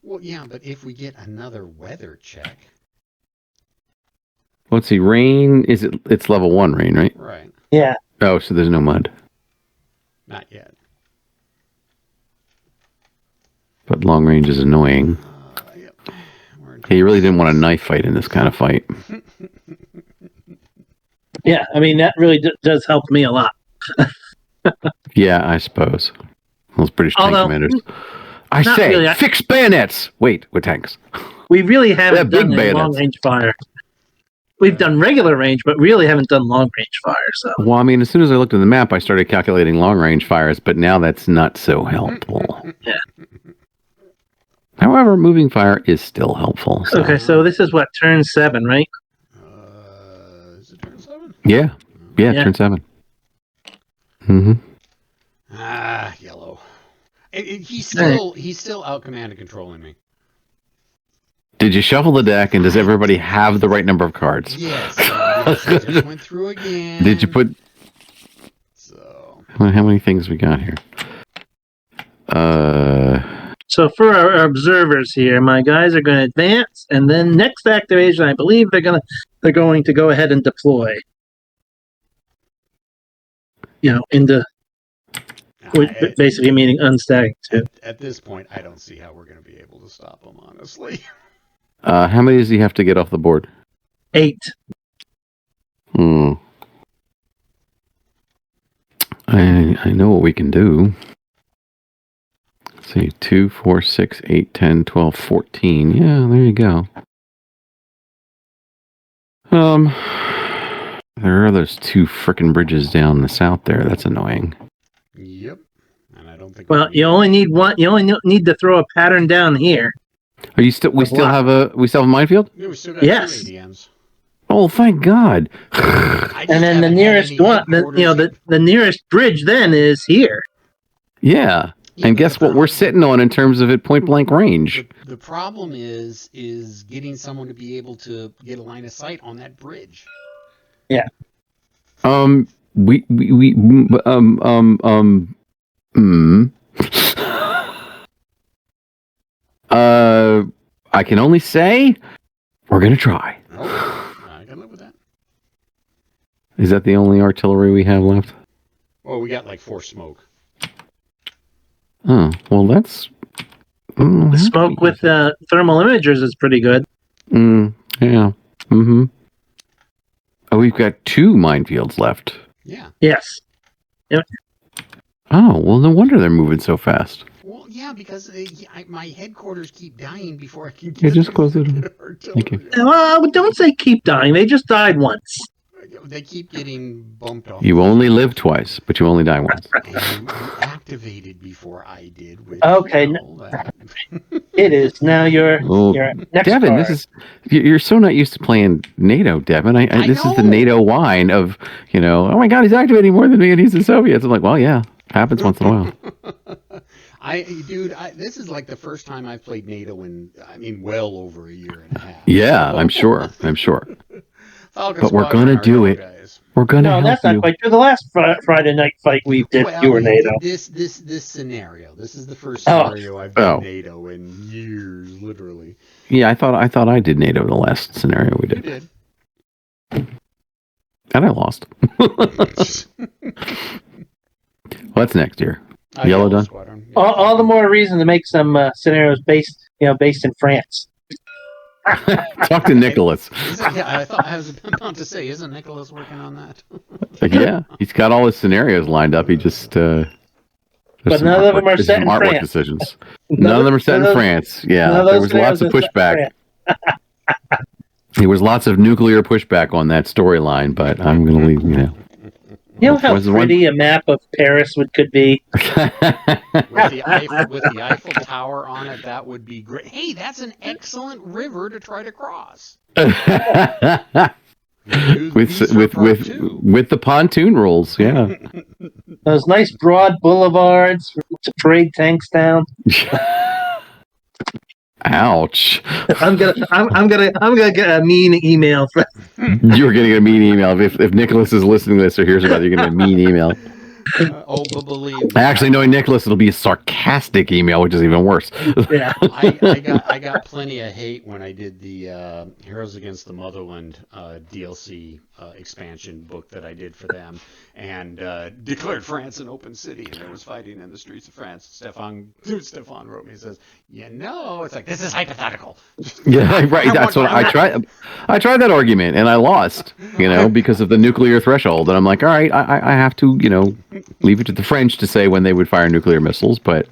Well, yeah, but if we get another weather check. Let's see. Rain it's level 1 rain, right? Right. Yeah. Oh, so there's no mud. Not yet. But long range is annoying. Yep. Hey, you really didn't want a knife fight in this kind of fight. Yeah, I mean, that really does help me a lot. Yeah, I suppose. Those British tank commanders. I not say, really. fix bayonets! Wait, with tanks. We really haven't They're big done any bayonets. long range fire. We've done regular range, but really haven't done long range fire. So. Well, I mean, as soon as I looked at the map, I started calculating long range fires, but now that's not so helpful. Yeah. However, moving fire is still helpful. So. Okay, so this is what, turn 7, right? Is it turn 7? Yeah, turn 7. Mm-hmm. Yellow. He's still out command and controlling me. Did you shuffle the deck, and does everybody have the right number of cards? Yes. I just went through again. Did you put... So... How many things we got here? So for our observers here, my guys are going to advance, and then next activation, I believe they're going to go ahead and deploy. Into basically meaning unstack too. At this point, I don't see how we're going to be able to stop them, honestly. How many does he have to get off the board? 8. I know what we can do. Let's see, 2, 4, 6, 8, 10, 12, 14. Yeah, there you go. There are those 2 frickin' bridges down the south there. That's annoying. Yep. And I don't think. Well, you only need one. You only need to throw a pattern down here. Are you still? We still have a minefield? Yeah, we still got Yes. 2 ADMs. Oh, thank God! And then the nearest one, the nearest bridge then is here. Yeah. And guess what we're sitting on in terms of at point blank range? The problem is getting someone to be able to get a line of sight on that bridge. Yeah. I can only say we're gonna try. I can live with that. Is that the only artillery we have left? Well, we got like 4 smoke. Oh, well, that's... Smoke with thermal imagers is pretty good. Yeah. Mm-hmm. Oh, we've got 2 minefields left. Yeah. Yes. Yep. Oh, well, no wonder they're moving so fast. Well, yeah, because my headquarters keep dying before I can get just close it. Thank you. Don't say keep dying. They just died once. They keep getting bumped off. You only live twice, but you only die once. And you activated before I did. Which, Okay. It is now your next Devin, card. You're so not used to playing NATO, Devin. This is the NATO whine of, oh my God, he's activating more than me and he's the Soviets. I'm like, well, yeah, happens once in a while. This is like the first time I've played NATO in, well over a year and a half. Yeah, I'm sure. But we're going to do it. Guys. We're going to help that's you. not quite true. The last Friday night fight we did, you were NATO. This scenario. This is the first scenario I've done NATO in years, literally. Yeah, I thought I did NATO the last scenario we did. You did. And I lost. What's next year? Yellow done? All the more reason to make some scenarios based in France. Talk to Nicholas. I was about to say, isn't Nicholas working on that? Yeah, he's got all his scenarios lined up. He just but none of them are set in France. Decisions. None of them are set in France. Yeah, there was lots of pushback. There was lots of nuclear pushback on that storyline, but I'm going to leave. You know how pretty a map of Paris could be? with the Eiffel Tower on it, that would be great. Hey, that's an excellent river to try to cross. with the pontoon rules, yeah. Those nice broad boulevards to parade tanks down. Ouch! I'm gonna get a mean email. You're gonna get a mean email if Nicholas is listening to this or hears about it. You're gonna get a mean email. But believe me, actually, knowing Nicholas, it'll be a sarcastic email, which is even worse. Yeah, I got plenty of hate when I did the Heroes Against the Motherland DLC expansion book that I did for them, and declared France an open city, and there was fighting in the streets of France. Stefan wrote me and says, it's like, this is hypothetical. Yeah, right. That's what I tried. I tried that argument and I lost, because of the nuclear threshold. And I'm like, all right, I have to, leave it to the French to say when they would fire nuclear missiles, but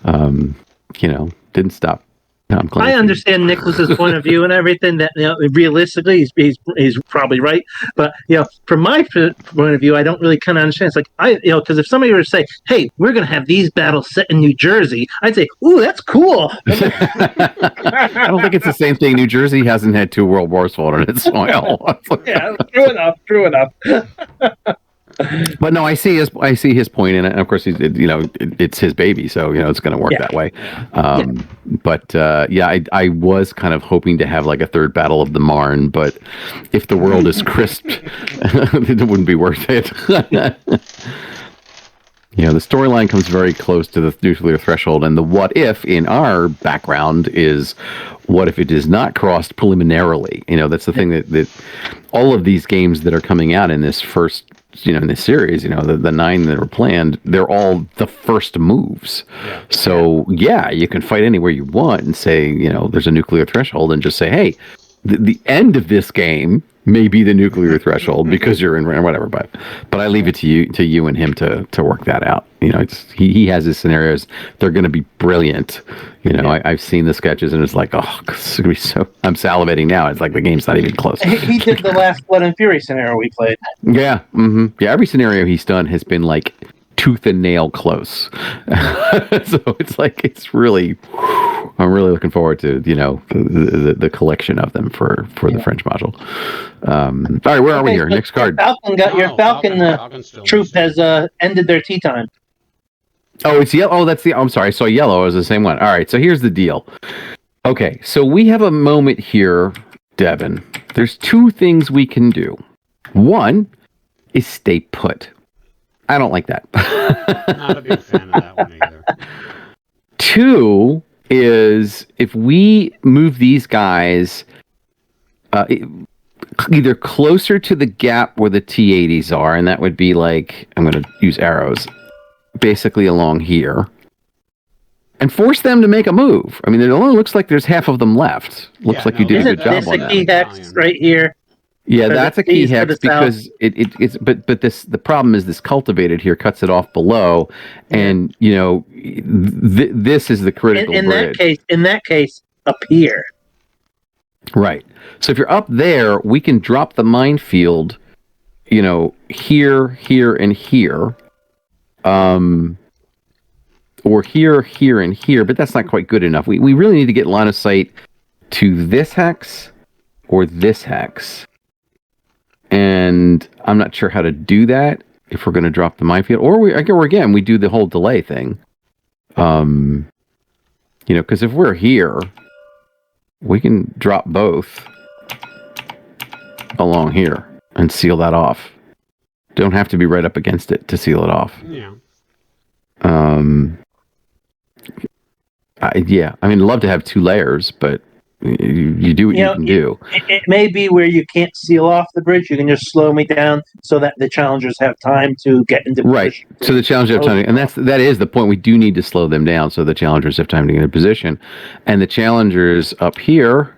didn't stop. No, I understand Nicholas's point of view and everything. That realistically, he's probably right. But from my point of view, I don't really kind of understand. It's like because if somebody were to say, "Hey, we're going to have these battles set in New Jersey," I'd say, "Ooh, that's cool." I don't think it's the same thing. New Jersey hasn't had 2 world wars fought on its soil. Yeah, true enough. But no, I see his point, and of course, it's his baby, so it's going to work that way. But I was kind of hoping to have like a third Battle of the Marne, but if the world is crisped, it wouldn't be worth it. The storyline comes very close to the nuclear threshold, and the what if in our background is what if it is not crossed preliminarily. That's the thing that all of these games that are coming out in this first. In this series, the 9 that are planned, they're all the first moves. Yeah. So, you can fight anywhere you want and say, there's a nuclear threshold and just say, hey, the end of this game may be the nuclear threshold because you're in whatever. But I leave it to you and him to work that out. He has his scenarios. They're going to be brilliant. I've seen the sketches and it's like, it's going to be so. I'm salivating now. It's like the game's not even close. He did the last Blood and Fury scenario we played. Yeah. Mm-hmm. Yeah. Every scenario he's done has been like tooth and nail close. So it's really. I'm really looking forward to the collection of them for the French module. All right, where are we here? Next card. Falcon troop has ended their tea time. Oh, it's yellow. Oh, that's the. I'm sorry. I saw yellow as the same one. All right. So here's the deal. Okay. So we have a moment here, Devin. There's 2 things we can do. One is stay put. I don't like that. Not a big fan of that one either. 2 is if we move these guys either closer to the gap where the T-80s are, and that would be like, I'm going to use arrows, basically along here, and force them to make a move. I mean, it only looks like there's half of them left. Looks like you did a good job on that. Isn't this a key hex right here? Yeah, For that's the a key east, for hex the south. because it's but the problem is this cultivated here cuts it off below, and this is the critical In bridge. that case, up here. Right. So if you're up there, we can drop the minefield, here, here, and here, or here, here, and here. But that's not quite good enough. We really need to get line of sight to this hex or this hex. And I'm not sure how to do that if we're going to drop the minefield, or we do the whole delay thing. Because if we're here, we can drop both along here and seal that off. Don't have to be right up against it to seal it off. Yeah. I mean, love to have 2 layers, but you do what you can do. It may be where you can't seal off the bridge. You can just slow me down so that the challengers have time to get into position. Right. So the challengers have time, and that is the point. We do need to slow them down so the challengers have time to get in position. And the challengers up here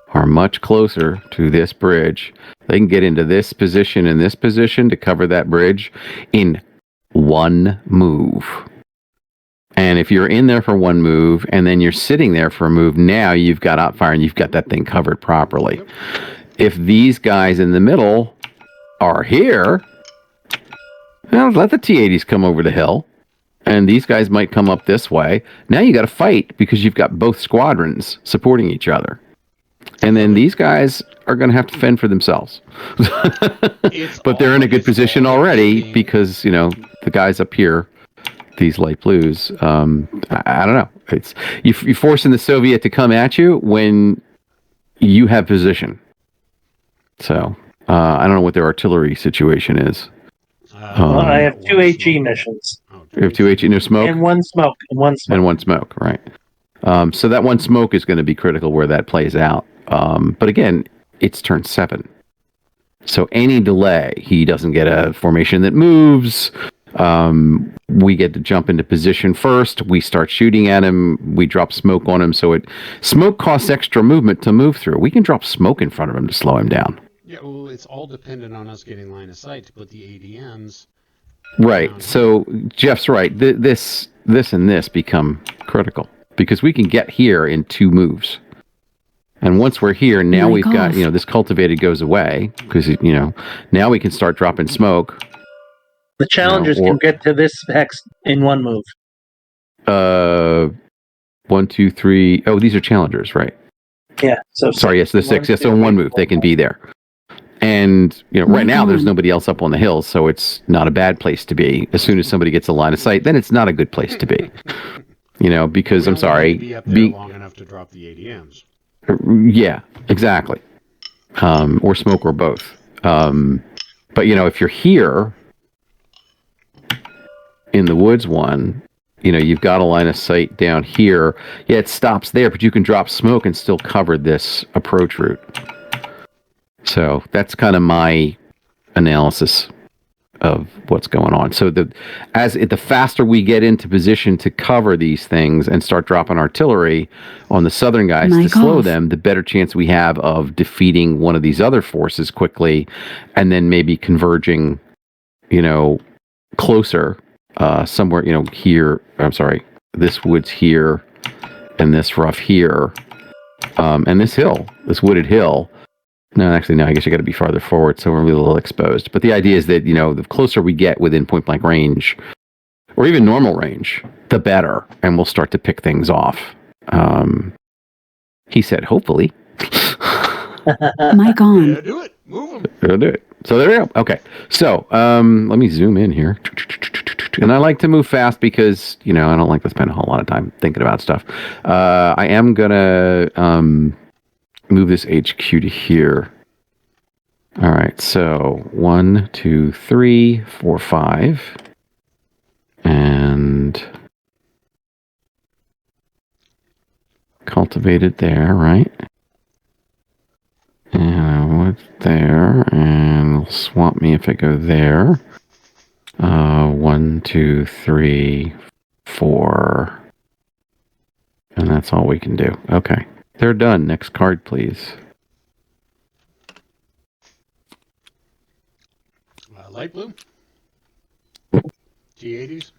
are much closer to this bridge. They can get into this position and this position to cover that bridge in one move. And if you're in there for one move and then you're sitting there for a move, now you've got outfire and you've got that thing covered properly. If these guys in the middle are here, well, let the T-80s come over the hill, and these guys might come up this way. Now you got to fight because you've got both squadrons supporting each other. And then these guys are going to have to fend for themselves. But they're in a good position already because, the guys up here, these light blues, I don't know. It's you're forcing the Soviet to come at you when you have position. So I don't know what their artillery situation is. I have 2 HE missions. You have 2 HE, no smoke? And one smoke. And one smoke, right. So that one smoke is going to be critical where that plays out. But again, it's turn 7. So any delay, he doesn't get a formation that moves. We get to jump into position first. We start shooting at him. We drop smoke on him. So smoke costs extra movement to move through. We can drop smoke in front of him to slow him down. Yeah, well, it's all dependent on us getting line of sight to put the ADMs. Right. So Jeff's right. This and this become critical because we can get here in 2 moves. And once we're here, now we've got, this cultivated goes away because, now we can start dropping smoke. The challengers can get to this hex in 1 move. 1, 2, 3. Oh, these are challengers, right? Yeah. So sorry, yes, the 6. Yes, so in 1 move they can be there. And right now there's nobody else up on the hill, so it's not a bad place to be. As soon as somebody gets a line of sight, then it's not a good place to be. Because I'm sorry, be up there long enough to drop the ADMs. Yeah, exactly. Or smoke or both. But if you're here in the woods one, you've got a line of sight down here. Yeah, it stops there, but you can drop smoke and still cover this approach route. So that's kind of my analysis of what's going on. So the faster we get into position to cover these things and start dropping artillery on the southern guys to slow them, the better chance we have of defeating one of these other forces quickly, and then maybe converging, closer. Somewhere, here, I'm sorry, this wood's here, and this rough here, and this hill, this wooded hill. No, actually, no, I guess you got to be farther forward, so we're going to be a little exposed. But the idea is that, the closer we get within point-blank range, or even normal range, the better, and we'll start to pick things off. He said, hopefully. Mic on. Yeah, do it. Move them. Go do it. So there we go. Okay. So let me zoom in here. And I like to move fast because, I don't like to spend a whole lot of time thinking about stuff. I am going to move this HQ to here. All right. So 1, 2, 3, 4, 5. And cultivated there, right? And what's there? And it'll swamp me if I go there. 1, 2, 3, 4. And that's all we can do. Okay. They're done. Next card, please. Light blue. T80s.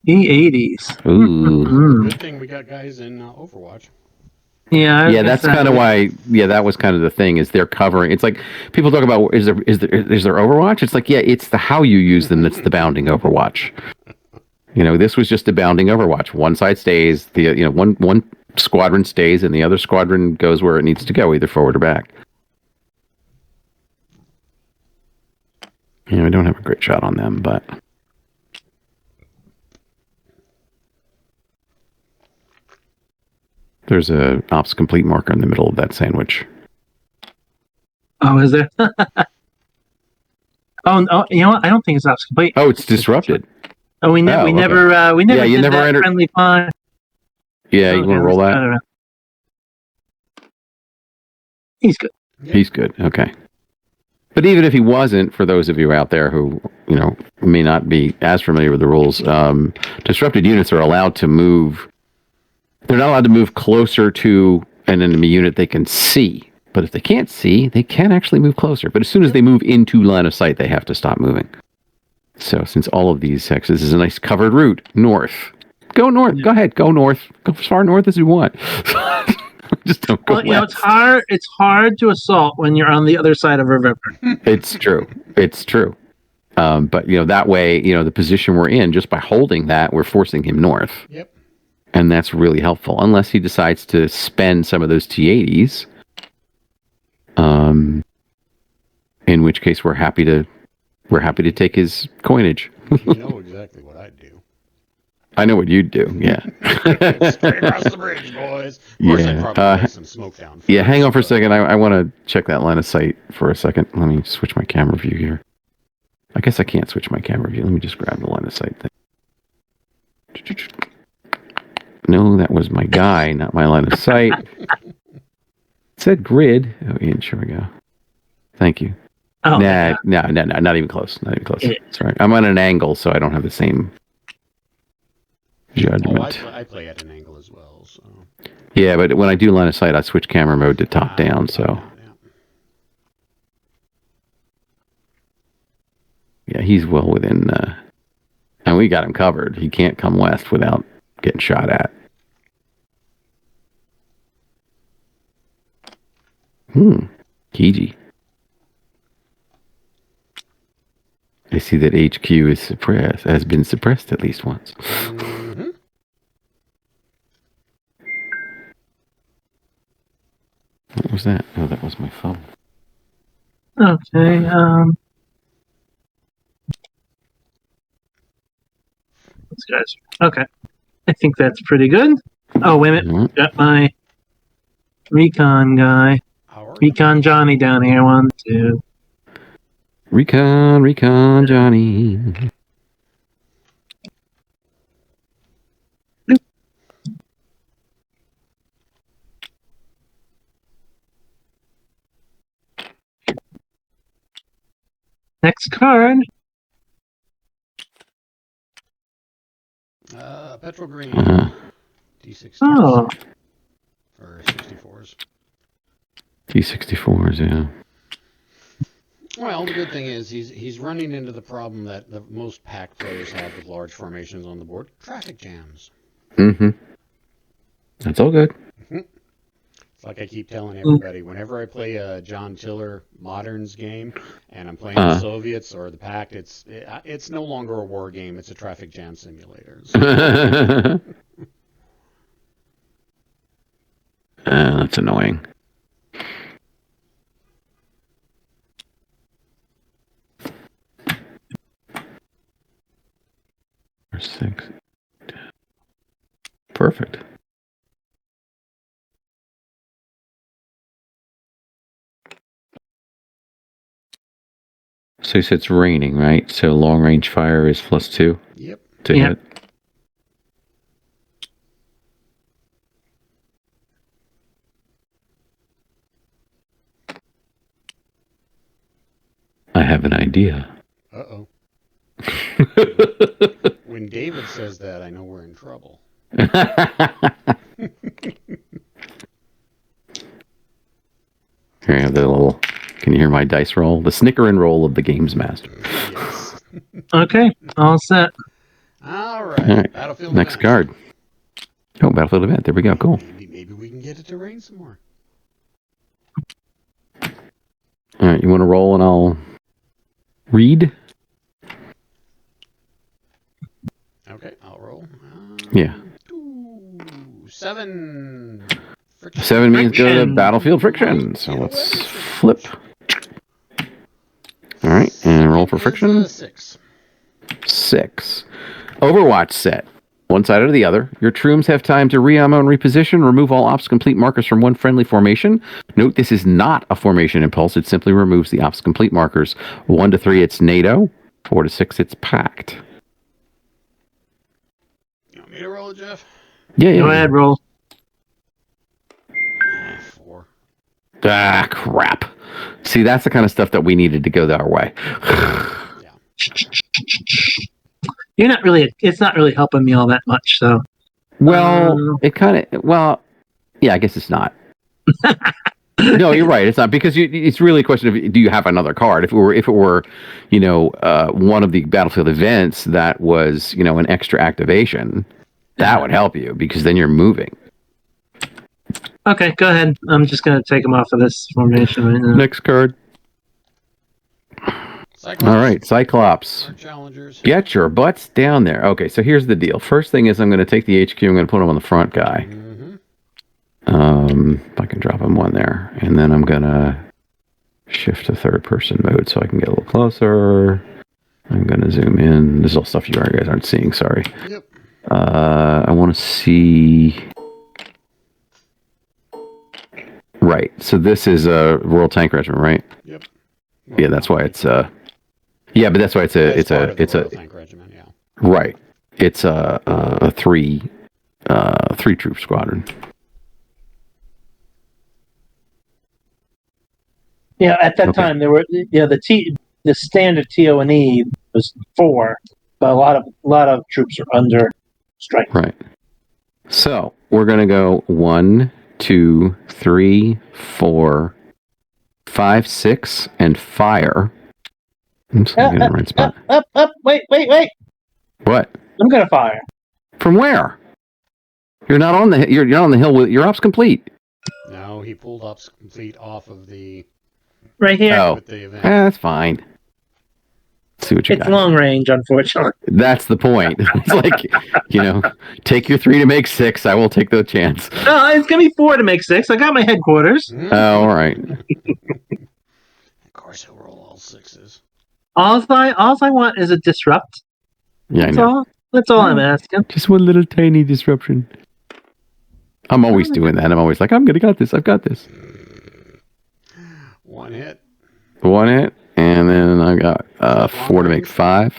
E80s. Ooh. Good thing we got guys in Overwatch. Yeah, that's kind of why. Yeah, that was kind of the thing. Is they're covering? It's like people talk about is there Overwatch? It's like it's the how you use them that's the bounding Overwatch. This was just a bounding Overwatch. One side stays, one squadron stays, and the other squadron goes where it needs to go, either forward or back. We don't have a great shot on them, but. There's a ops complete marker in the middle of that sandwich. Oh, is there? Oh, you know what? I don't think it's ops complete. Oh, it's disrupted. Oh, we never okay. did that entered friendly fire. Yeah, you want to roll that? He's good. He's good. Okay. But even if he wasn't, for those of you out there who may not be as familiar with the rules, disrupted units are allowed to move. They're not allowed to move closer to an enemy unit they can see. But if they can't see, they can actually move closer. But as soon as they move into line of sight, they have to stop moving. So since all of these this is a nice covered route, north. Go north. Yeah. Go ahead. Go north. Go as far north as you want. Just don't go west. It's hard to assault when you're on the other side of a river. It's true. But that way, the position we're in, just by holding that, we're forcing him north. Yep. And that's really helpful, unless he decides to spend some of those T80s. In which case we're happy to take his coinage. You know exactly what I'd do. I know what you'd do. Yeah. Straight across the bridge, boys. Of course, I'd probably lay some smoke down. Yeah, hang on for a second. I want to check that line of sight for a second. Let me switch my camera view here. I guess I can't switch my camera view. Let me just grab the line of sight thing. No, that was my guy, not my line of sight. It said grid. Oh, Ian, sure we go. Thank you. Oh, no, not even close. Not even close. That's right. I'm on an angle, so I don't have the same judgment. I play at an angle as well. So. Yeah, but when I do line of sight, I switch camera mode to top down. So. Yeah, he's well within. And we got him covered. He can't come west without getting shot at. Kiji. I see that HQ has been suppressed at least once. Mm-hmm. What was that? Oh, that was my phone. Okay, those guys. Okay. I think that's pretty good. Oh, wait a minute. Mm-hmm. Got my recon guy. Recon Johnny down here. 1, 2. Recon Johnny. Next card. Petrol Green. D60s. Oh. Or 64s. T64s, yeah. Well, the good thing is he's running into the problem that the most pack players have with large formations on the board: traffic jams. Mm-hmm. That's all good. Mm-hmm. It's like I keep telling everybody, whenever I play a John Tiller Moderns game and I'm playing the Soviets or the Pact, it's no longer a war game; it's a traffic jam simulator. So. That's annoying. Or 6. Perfect. So you said it's raining, right? So long range fire is +2? Yep. To hit. I have an idea. Uh-oh. When David says that, I know we're in trouble. Can you you hear my dice roll? The snicker and roll of the games master. Yes. Okay, all set. All right. All right. Battlefield Next event. card. Oh, Battlefield event. There we go. Cool. Maybe we can get it to rain some more. All right. You want to roll and I'll read? Okay, I'll roll. Yeah. 7. Friction. 7 means go to Friction. Battlefield friction. So let's flip. All right. And roll for friction. 6. 6. Overwatch set. One side or the other. Your troops have time to re-ammo and reposition. Remove all ops complete markers from one friendly formation. Note this is not a formation impulse. It simply removes the ops complete markers. 1 to 3, it's NATO. 4 to 6, it's packed. You want me to roll it, Jeff? Yeah. Go ahead, roll. 4. Ah, crap. See, that's the kind of stuff that we needed to go our way. You're not really. It's not really helping me all that much. So. Well, it kind of. Well, yeah, I guess it's not. No, you're right. It's not because it's really a question of do you have another card? If it were, one of the Battlefield events that was, an extra activation, that would help you because then you're moving. Okay, go ahead. I'm just gonna take them off of this formation right now. Next card. Cyclops. All right, Cyclops. Our challengers. Get your butts down there. Okay, so here's the deal. First thing is I'm going to take the HQ. I'm going to put him on the front guy. If I can drop him one there. And then I'm going to shift to third person mode so I can get a little closer. I'm going to zoom in. This is all stuff you guys aren't seeing. Sorry. Yep. I want to see... Right, so this is a Royal Tank Regiment, right? Yep. Yeah, that's why it's... Yeah, but that's why it's a Tank Regiment, yeah. Right. It's a three troop squadron. Yeah, at that time there were the standard TO&E was 4, but a lot of troops are under strike. Right. So we're gonna go 1, 2, 3, 4, 5, 6, and fire. I'm just gonna get in the right spot. Up! Wait! What? I'm gonna fire. From where? You're not on the. You're on the hill with your ops complete. No, he pulled up complete off of the. Right here. Oh, with the event. that's fine. Let's see what you It's got. long range, unfortunately. That's the point. It's like, take your 3 to make 6. I will take the chance. No, it's gonna be 4 to make 6. I got my headquarters. Oh, all right. Of course, he'll roll all 6s. All I want is a disrupt. Yeah, I know. That's all I'm asking. Just one little tiny disruption. I'm always doing that. I'm always like, I've got this. 1 hit. 1 hit, and then I got 4 to make 5.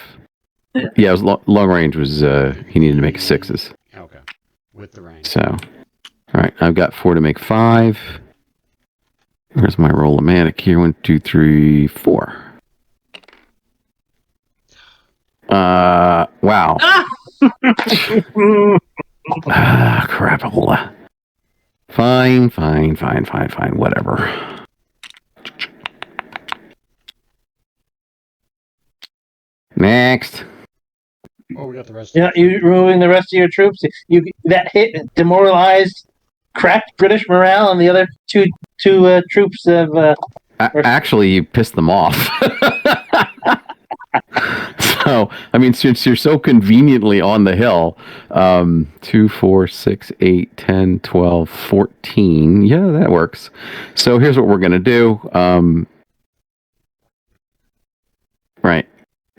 Yeah, it was long range was he needed to make 6s. Okay, with the range. So, all right, I've got 4 to make 5. Where's my roll-o-matic here? 1, 2, 3, 4. Wow. Crapola. Fine, whatever. Next. Oh, we got the rest. Yeah, you removing the rest of your troops. That hit demoralized, cracked British morale, and the other two troops of. Actually, you pissed them off. So, I mean, since you're so conveniently on the hill, 2, 4, 6, 8, 10, 12, 14. Yeah, that works. So here's what we're going to do. Right.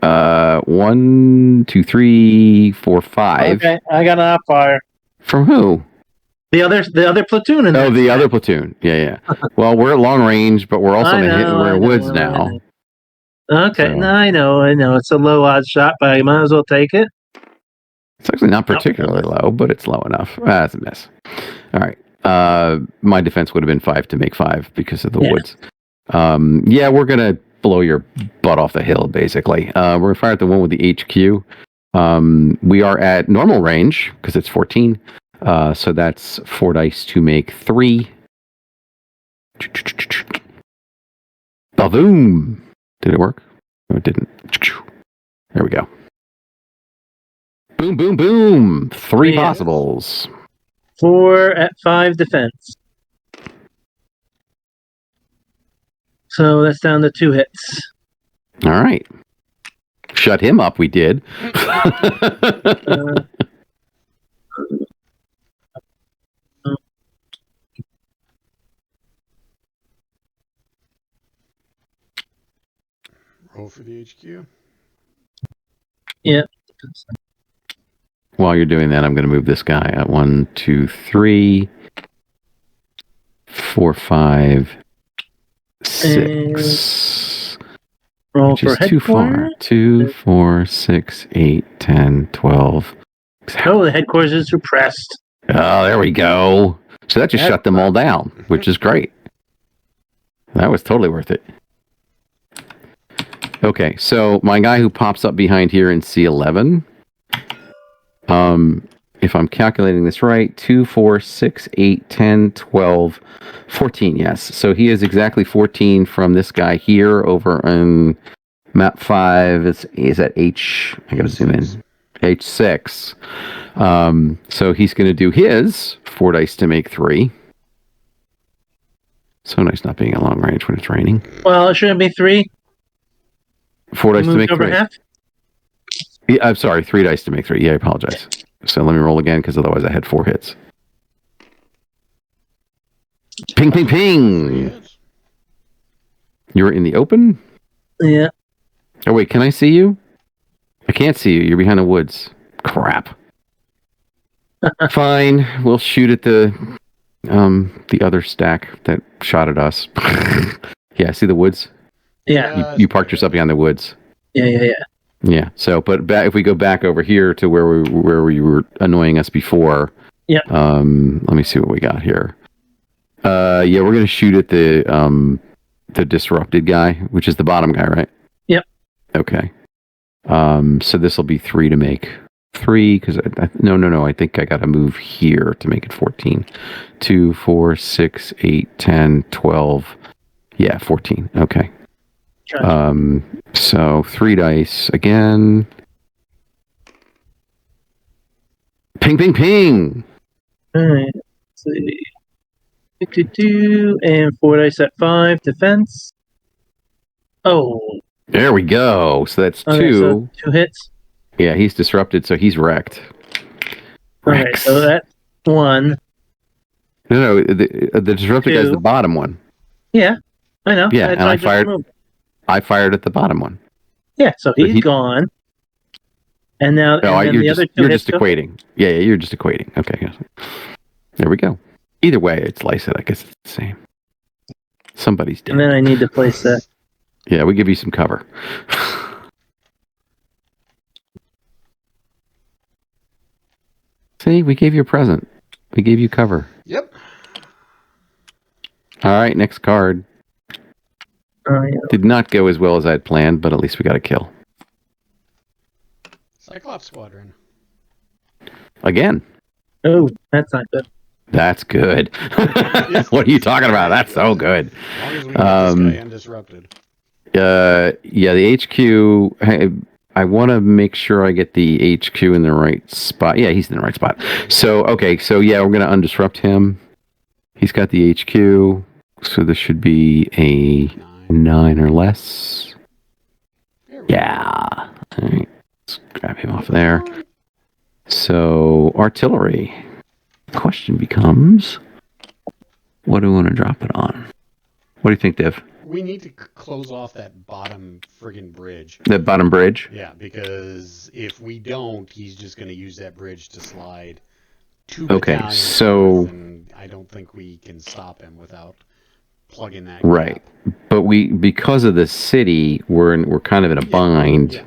1, 2, 3, 4, 5. Okay, I got an op fire. From who? The other platoon. The other platoon. Yeah. Well, we're at long range, but we're also we're in woods now. Okay, So. no, I know. It's a low odds shot, but I might as well take it. It's actually not particularly low, but it's low enough. That's a miss. All right. My defense would have been 5 to make 5 because of the woods. We're going to blow your butt off the hill, basically. We're going to fire at the one with the HQ. We are at normal range because it's 14. So that's 4 dice to make 3. Ba-boom! Did it work? No, it didn't. There we go. Boom, boom, boom! 3 possibles. 4 at 5 defense. So that's down to 2 hits. All right. Shut him up, we did. Roll for the HQ. Yeah. While you're doing that, I'm going to move this guy at 1, 2, 3, 4, 5, 6. Roll Which for is too far. 2, 4, 6, 8, 10, 12. Oh, the headquarters is suppressed. Oh, there we go. So that just shut them all down, which is great. That was totally worth it. Okay, so my guy who pops up behind here in C11, if I'm calculating this right, 2, 4, 6, 8, 10, 12, 14, yes. So he is exactly 14 from this guy here over in map 5. Is at H, I gotta zoom in, H6. So he's going to do his 4 dice to make 3. So nice not being at long range when it's raining. Well, it shouldn't be 3. 4 dice to make 3. Half? Yeah, I'm sorry, 3 dice to make 3. Yeah, I apologize. So let me roll again, because otherwise I had 4 hits. Ping, ping, ping! You're in the open? Yeah. Oh, wait, can I see you? I can't see you. You're behind the woods. Crap. Fine. We'll shoot at the other stack that shot at us. Yeah, see the woods? Yeah. You parked yourself behind the woods. Yeah. Yeah. So, but if we go back over here to where we were annoying us before. Yeah. Let me see what we got here. Yeah, we're gonna shoot at the disrupted guy, which is the bottom guy, right? Yep. Okay. So this will be 3 to make 3 because no. I think I got to move here to make it 14. 2, 4, 6, 8, 10, 12. Yeah, 14. Okay. Gotcha. So 3 dice again. Ping, ping, ping. All right. Let's see. 52 and 4 dice at 5 defense. Oh. There we go. So that's 2. Okay, so 2 hits. Yeah, he's disrupted, so he's wrecked. Okay, so that's 1. No, the disrupted 2. guy's the bottom one. Yeah, I know. Yeah, and I fired at the bottom one. Yeah, so he's gone. And now you're just equating. Yeah, you're just equating. Okay, yes. There we go. Either way, it's Lysa. I guess it's the same. Somebody's dead. And then I need to place that. Yeah, we give you some cover. See, we gave you a present. We gave you cover. Yep. All right, next card. Yeah. Did not go as well as I had planned, but at least we got a kill. Cyclops Squadron. Again. Oh, that's not good. That's good. What are you talking about? That's so good. As long as we get this guy undisrupted. Yeah, the HQ. I want to make sure I get the HQ in the right spot. Yeah, he's in the right spot. So, okay. So, yeah, we're going to undisrupt him. He's got the HQ. So, this should be a 9 or less. Yeah. All right. Let's grab him off there. So, artillery. Question becomes, what do we want to drop it on? What do you think, Dev? We need to close off that bottom friggin' bridge. That bottom bridge? Yeah, because if we don't, he's just going to use that bridge to slide 2 battalions. So and I don't think we can stop him without plugging that right. Gap. But because of the city, we're kind of in a bind.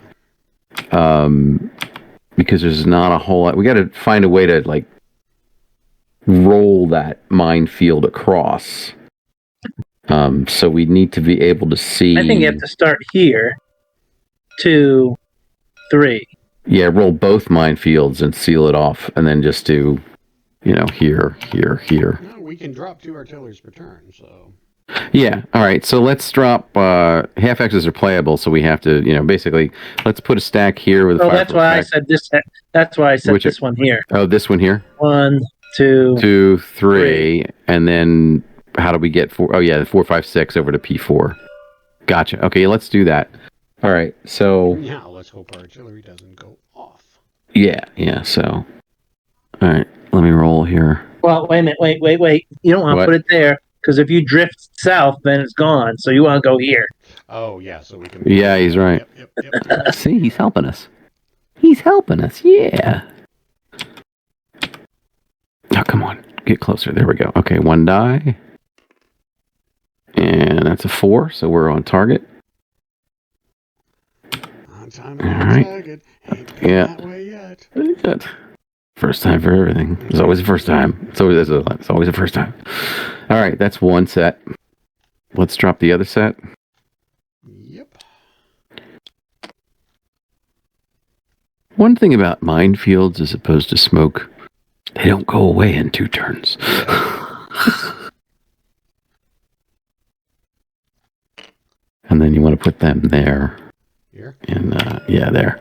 Yeah. Because there's not a whole lot. We got to find a way to roll that minefield across. So we need to be able to see. I think you have to start here. 2, 3. Yeah, roll both minefields and seal it off, and then just do, here. No, we can drop 2 artilleries per turn, so. Yeah. All right. So let's drop half X's are playable. So we have to, basically, let's put a stack here with a fire. That's why I said this. That's why I said this one here. Oh, this one here. 1, 2, 2, 3, and then how do we get 4? Oh yeah, 4, 5, 6 over to P4. Gotcha. Okay, let's do that. All right. So now let's hope artillery doesn't go off. Yeah. So, all right. Let me roll here. Well, wait a minute. Wait. You don't want to put it there. Because if you drift south, then it's gone. So you want to go here. Oh, yeah. So we can. Yeah, he's right. Yep. See, he's helping us. Yeah. Oh, come on. Get closer. There we go. Okay, 1 die. And that's a 4, so we're on target. On time. All right. Target. Ain't been Yeah. that way yet. Good. First time for everything. It's always the first time. It's always the first time. All right, that's one set. Let's drop the other set. Yep. One thing about minefields as opposed to smoke, they don't go away in 2 turns. And then you want to put them there. Here? And, yeah, there.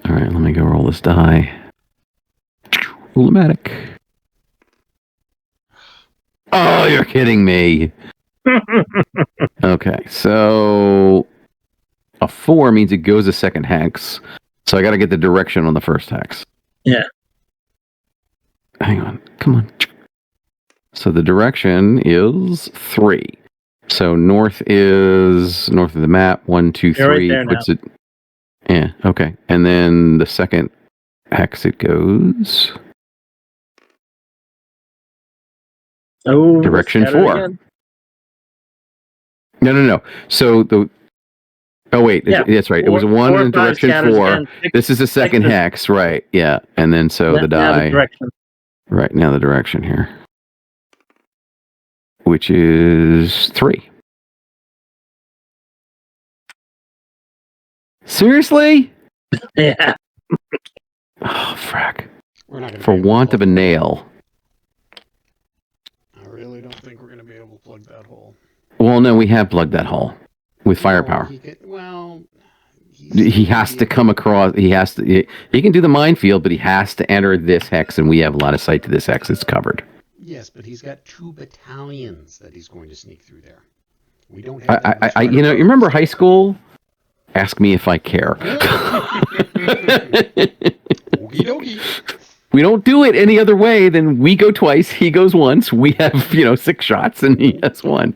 All right, let me go roll this die. Roll-o-matic. Oh, you're kidding me. Okay, so a 4 means it goes a second hex. So I got to get the direction on the first hex. Yeah. Hang on. Come on. So the direction is 3. So north is north of the map. 1, 2, 3. Right puts it. Yeah. Okay. And then the second hex it goes. Oh, Direction 4. No. So the. Oh wait, that's right. It was a 1 in direction 4. This is the second hex, right? Yeah, and then so the die. Right now, the direction here, which is 3. Seriously? Yeah. Oh, frack. We're not gonna For want of a nail. I really don't think we're going to be able to plug that hole. Well, no, we have plugged that hole with firepower. He has to come across. He can do the minefield, but he has to enter this hex, and we have a lot of sight to this hex. It's covered. Yes, but he's got 2 battalions that he's going to sneak through there. We don't have. You remember high school? Ask me if I care. Okie dokie. We don't do it any other way than we go twice, he goes once. We have 6 shots, and he has 1.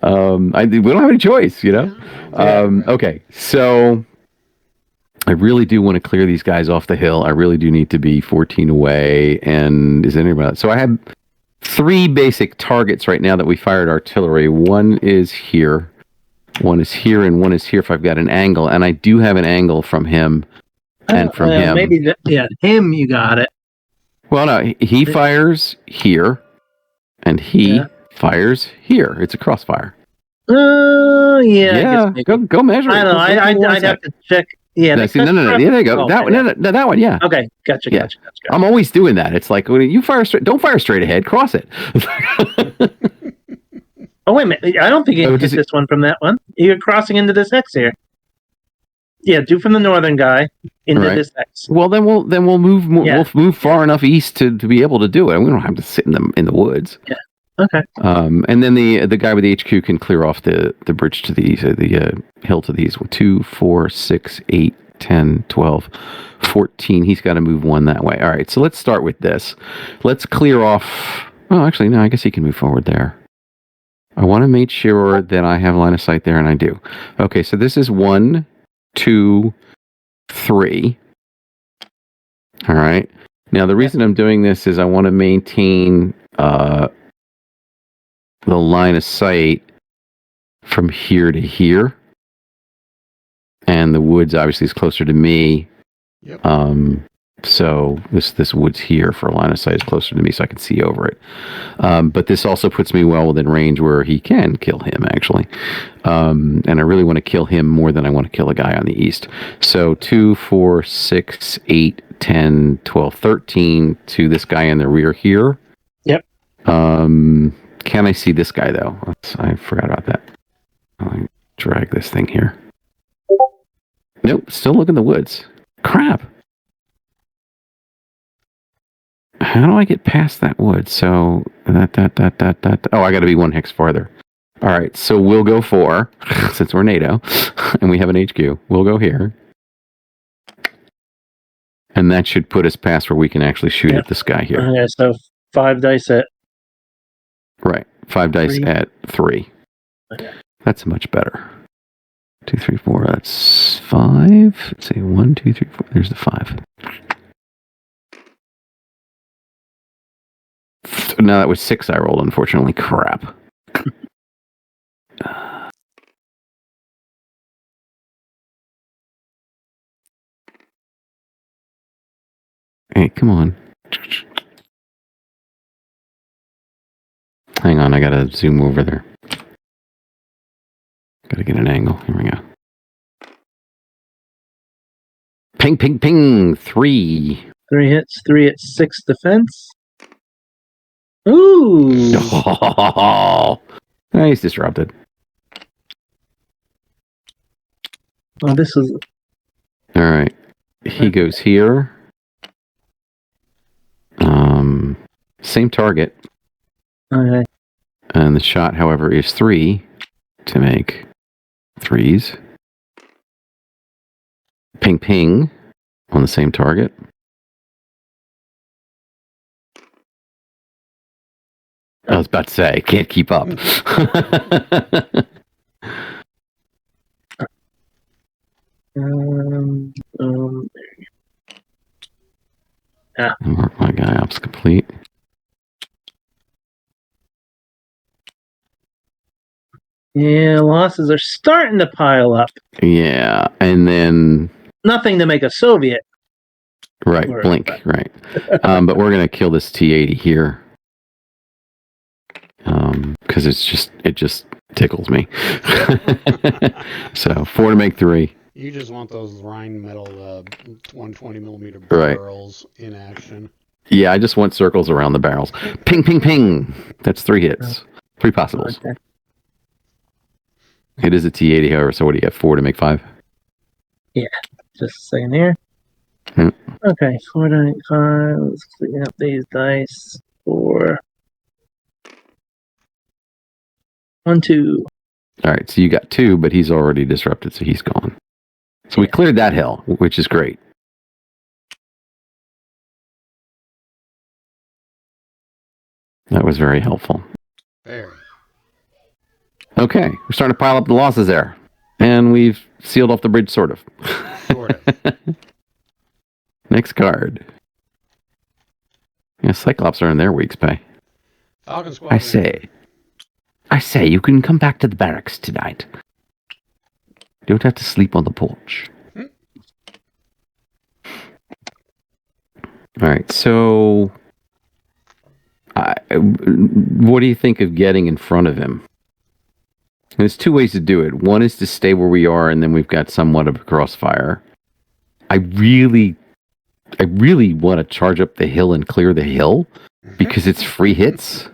We don't have any choice, Okay, so I really do want to clear these guys off the hill. I really do need to be 14 away. And is anybody? So I have 3 basic targets right now that we fired artillery. One is here, one is here, and one is here if I've got an angle. And I do have an angle from him and from him. Maybe him. You got it. Well, no, he fires here, and he fires here. It's a crossfire. Yeah. Go measure. I don't know. I'd have to check. Yeah. No, yeah, there you go. That one. No, that one. Yeah. Okay. Gotcha. I'm always doing that. It's like when you fire straight. Don't fire straight ahead. Cross it. Oh wait a minute. I don't think you hit this one from that one. You're crossing into this hex here. Yeah, do from the northern guy into this hex. Well, then we'll move. We'll move far enough east to be able to do it. We don't have to sit in the woods. Yeah. Okay. And then the guy with the HQ can clear off the bridge to these, the hill to these. 2, 4, 6, 8, 10, 12, 14. He's got to move 1 that way. All right. So let's start with this. Let's clear off. Oh, actually, no. I guess he can move forward there. I want to make sure that I have line of sight there, and I do. Okay. So this is 1, 2, 3. All right. Now the reason I'm doing this is I want to maintain the line of sight from here to here, and the woods obviously is closer to me. Yep. So this woods here for a line of sight is closer to me, so I can see over it. But this also puts me well within range where he can kill him, actually. And I really want to kill him more than I want to kill a guy on the east. So 2, 4, 6, 8, 10, 12, 13 to this guy in the rear here. Yep. Can I see this guy, though? I forgot about that. I'll drag this thing here. Nope, still look in the woods. Crap. How do I get past that wood? So, that. Oh, I got to be 1 hex farther. All right, so we'll go 4, since we're NATO, and we have an HQ. We'll go here. And that should put us past where we can actually shoot at this guy here. Okay, so 5 dice at... Right, 5 dice 3. at 3. Okay. That's much better. 2, 3, 4, that's 5. Let's see, 1, 2, 3, 4, there's the 5. No, that was 6 I rolled, unfortunately. Crap. Hey, come on. Hang on, I gotta zoom over there. Gotta get an angle. Here we go. Ping, ping, ping! 3. 3 hits, 3 at 6 defense. Ooh! Oh, he's disrupted. Oh, this is... Alright. He goes here. Same target. Okay. And the shot, however, is 3 to make 3s. Ping, ping on the same target. I was about to say, can't keep up. Mark my guy ops complete. Yeah, losses are starting to pile up. Yeah, and then... Nothing to make a Soviet. Right, blink, right. But we're going to kill this T-80 here. Because it just tickles me. So, 4 to make 3. You just want those Rheinmetall 120 millimeter barrels in action. Yeah, I just want circles around the barrels. Ping, ping, ping! That's 3 hits. 3 possibles. Okay. It is a T-80, however, so what do you get? 4 to make 5? Yeah, just a second here. Okay, 4 to make 5. Let's clean up these dice. 4. 1, 2. Alright, so you got 2, but he's already disrupted, so he's gone. So we cleared that hill, which is great. That was very helpful. Very. Okay, we're starting to pile up the losses there. And we've sealed off the bridge, sort of. Sort of. Next card. Yeah, Cyclops are in their week's pay. Falcon Squadron. I say, you can come back to the barracks tonight. You don't have to sleep on the porch. All right, so... what do you think of getting in front of him? There's 2 ways to do it. One is to stay where we are, and then we've got somewhat of a crossfire. I really want to charge up the hill and clear the hill, because it's free hits.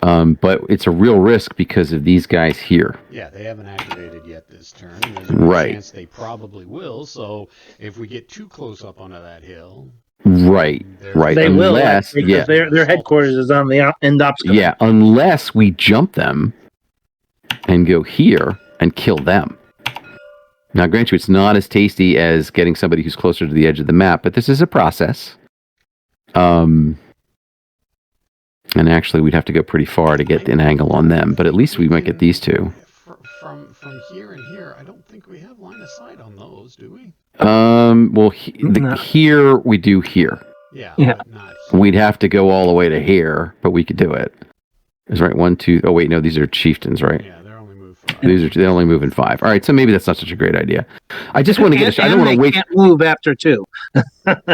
But it's a real risk because of these guys here. Yeah, they haven't activated yet this turn. There's a good chance they probably will, so if we get too close up onto that hill... Right. They will, because their headquarters is on the end ops. Yeah, unless we jump them and go here and kill them. Now, grant you, it's not as tasty as getting somebody who's closer to the edge of the map, but this is a process. And actually, we'd have to go pretty far to get an angle on them, but at least we might get these 2. From here and here, I don't think we have line of sight on those, do we? Well, here we do here. Yeah. Not We'd have to go all the way to here, but we could do it. Is right. 1, 2. Oh wait, no, these are chieftains, right? Yeah, they're only moving 5. They only move in 5. All right, so maybe that's not such a great idea. I just want to get. I don't want to wait. Can't move after 2.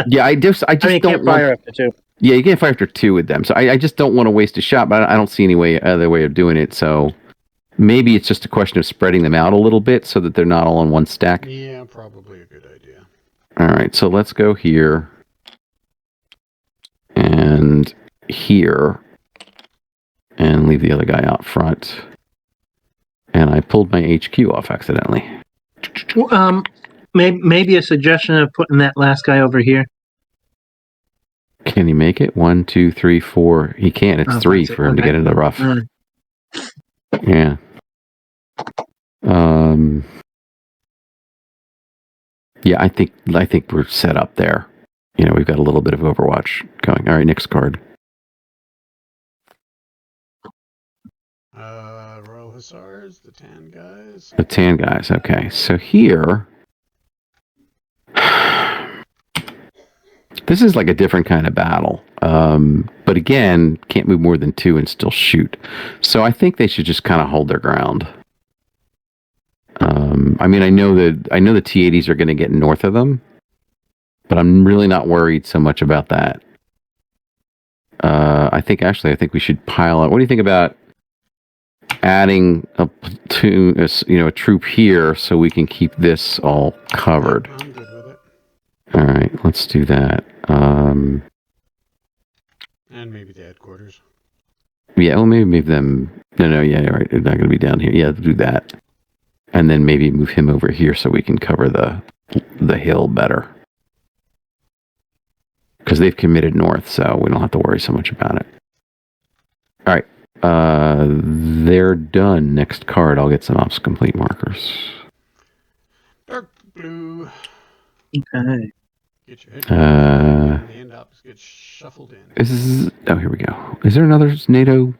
Yeah, I just don't can't fire after 2. Yeah, you can't fire after 2 with them. So I just don't want to waste a shot, but I don't see any other way of doing it. So maybe it's just a question of spreading them out a little bit so that they're not all on one stack. Yeah, probably a good idea. All right, so let's go here and here and leave the other guy out front. And I pulled my HQ off accidentally. Maybe a suggestion of putting that last guy over here. Can he make it? 1, 2, 3, 4. He can't. It's 3 for him to get into the rough. Yeah. Yeah, I think we're set up there. You know, we've got a little bit of Overwatch going. All right, next card. Royal Hussars, the tan guys. The tan guys. Okay, so here, this is like a different kind of battle. But again, can't move more than 2 and still shoot. So I think they should just kind of hold their ground. I mean, I know the T-80s are going to get north of them, but I'm really not worried so much about that. I think we should pile up. What do you think about adding a platoon, a troop here so we can keep this all covered? I'm good with it. All right, let's do that. And maybe the headquarters. Yeah, well, maybe move them. No, yeah, right. They're not going to be down here. Yeah, do that. And then maybe move him over here so we can cover the hill better. Because they've committed north, so we don't have to worry so much about it. All right. They're done. Next card. I'll get some ops complete markers. Dark blue. Okay. Get your head. The end ops get shuffled in. Here we go. Is there another NATO?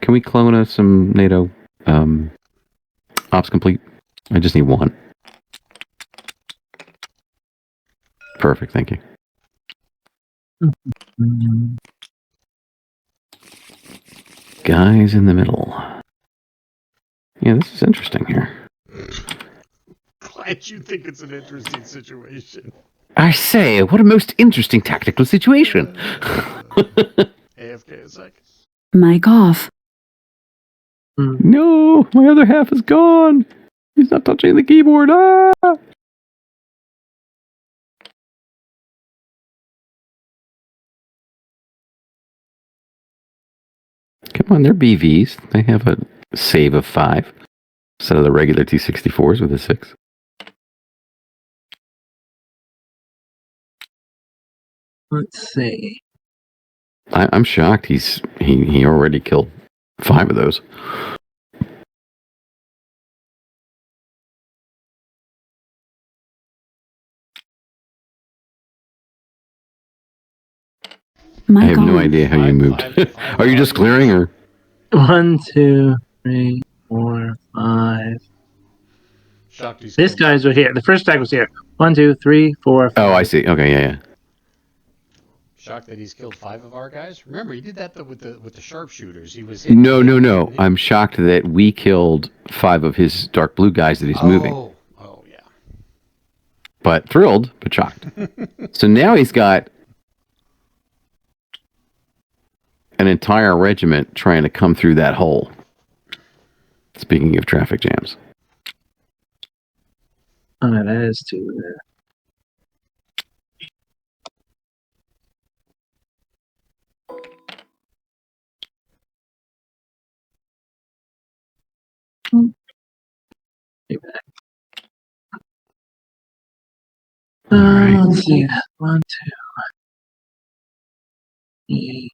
Can we clone some NATO ops complete? I just need 1. Perfect. Thank you. Guys in the middle. Yeah, this is interesting here. Glad you think it's an interesting situation. I say, what a most interesting tactical situation. AFK a sec. Mic off. No, my other half is gone. He's not touching the keyboard. Ah! Come on, they're BVs. They have a save of 5 instead of the regular T64s with a 6. Let's see. I'm shocked. He already killed 5 of those. I have no idea how you moved. Are you just clearing or? 1, 2, 3, 4, 5. This guy's right here. The first tag was here. 1, 2, 3, 4, 5. Oh, I see. Okay, yeah. Shocked that he's killed 5 of our guys. Remember, he did that with the sharpshooters. He was No. I'm shocked that we killed 5 of his dark blue guys that he's moving. Oh, yeah. But thrilled, but shocked. So now he's got an entire regiment trying to come through that hole. Speaking of traffic jams. Oh, that is too. Let's see. 1, 2, 3.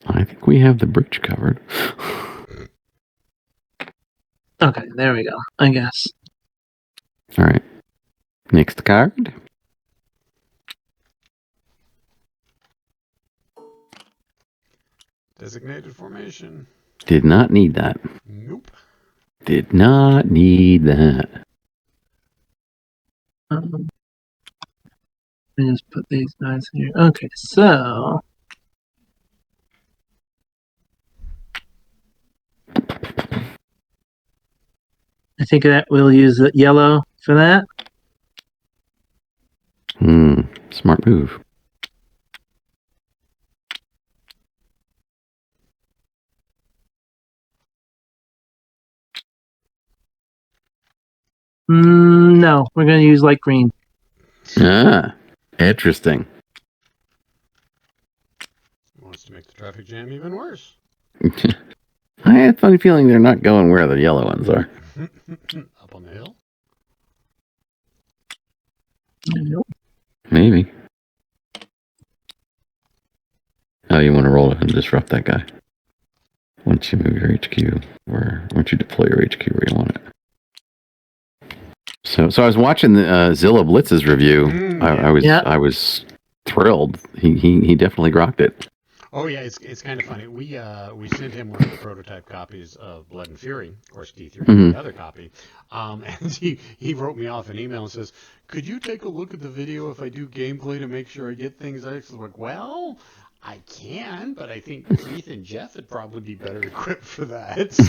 I think we have the bridge covered. Okay, there we go. I guess. All right. Next card. Designated formation. Did not need that. Nope. Did not need that. I just put these guys here. Okay, so. I think that we'll use the yellow for that. Smart move. No, we're going to use light green. Ah, interesting. Wants to make the traffic jam even worse. I had a funny feeling they're not going where the yellow ones are. Up on the hill? Nope. Maybe. Oh, you want to roll it and disrupt that guy. Once you move your HQ, once you deploy your HQ where you want it. So I was watching the Zilla Blitz's review. I was thrilled. He definitely grokked it. Oh yeah, it's kind of funny. We sent him one of the prototype copies of Blood and Fury, of course D3, the other copy, and he wrote me off an email and says, "Could you take a look at the video if I do gameplay to make sure I get things?" I was like, "Well, I can, but I think Keith and Jeff would probably be better equipped for that." So,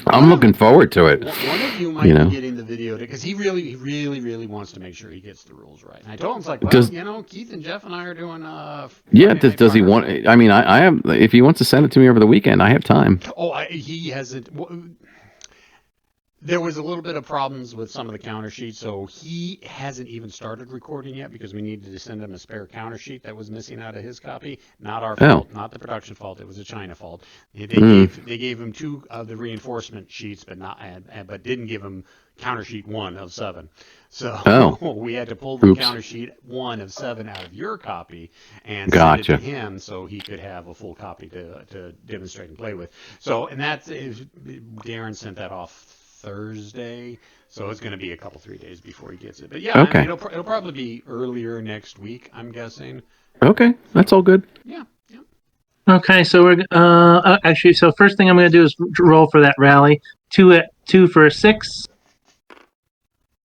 I'm looking forward to it. One of you might be getting the video because he really wants to make sure he gets the rules right. And I told him, it's like, well, Keith and Jeff and I are doing. Does he want? I mean, I have. If he wants to send it to me over the weekend, I have time. Oh, he hasn't. There was a little bit of problems with some of the counter sheets, so he hasn't even started recording yet because we needed to send him a spare counter sheet that was missing out of his copy. Not our fault, not the production fault. It was a China fault. They gave him 2 of the reinforcement sheets, but didn't give him counter sheet 1 of 7. So we had to pull the counter sheet 1 of 7 out of your copy and send it to him so he could have a full copy to demonstrate and play with. So, and Darren sent that off Thursday, so it's going to be a couple 3 days before he gets it. But yeah, I mean, it'll probably be earlier next week, I'm guessing. Okay, that's all good. Yeah. Okay, so we're actually. So first thing I'm going to do is roll for that rally. 2 for a 6.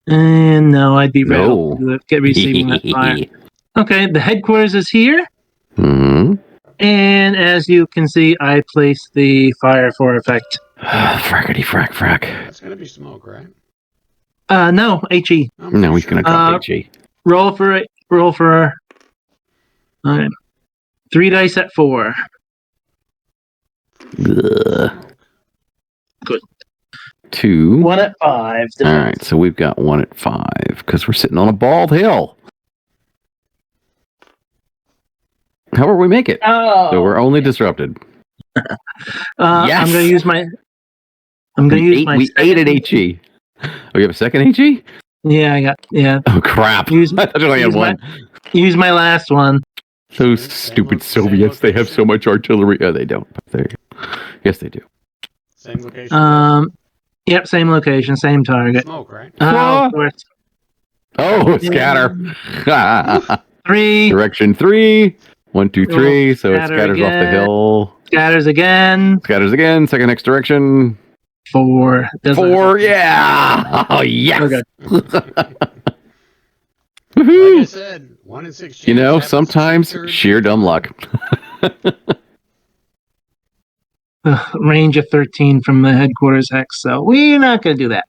And no, I'd be rattled to get receiving that fire. Okay, the headquarters is here. Mm-hmm. And as you can see, I placed the fire for effect. Frackety frack. That's going to be smoke, right? No, HE. No, he's going to drop HE. Roll for. 3 dice at 4. Ugh. Good. 2. 1 at 5. All right, so we've got 1 at 5 because we're sitting on a bald hill. However, we make it. So we're only disrupted. Yes. I'm going to use my. We ate at HE. Oh, you have a second HE? Yeah, I got. Yeah. Oh crap! I thought you only had 1. Use my last one. Those stupid Soviets. They have so much artillery. Oh, they don't. Yes, they do. Same location. Yep, same location, same target. Smoke, right? Of course. Oh, scatter. 3. Direction 3. 1, 2, 3. So it scatters off the hill. Scatters again. Second next direction. 4. 4. Yeah. Oh yes. Okay. Like I said, 1 in 6 chance. Sometimes sheer dumb luck. Range of 13 from the headquarters hex, so we're not going to do that.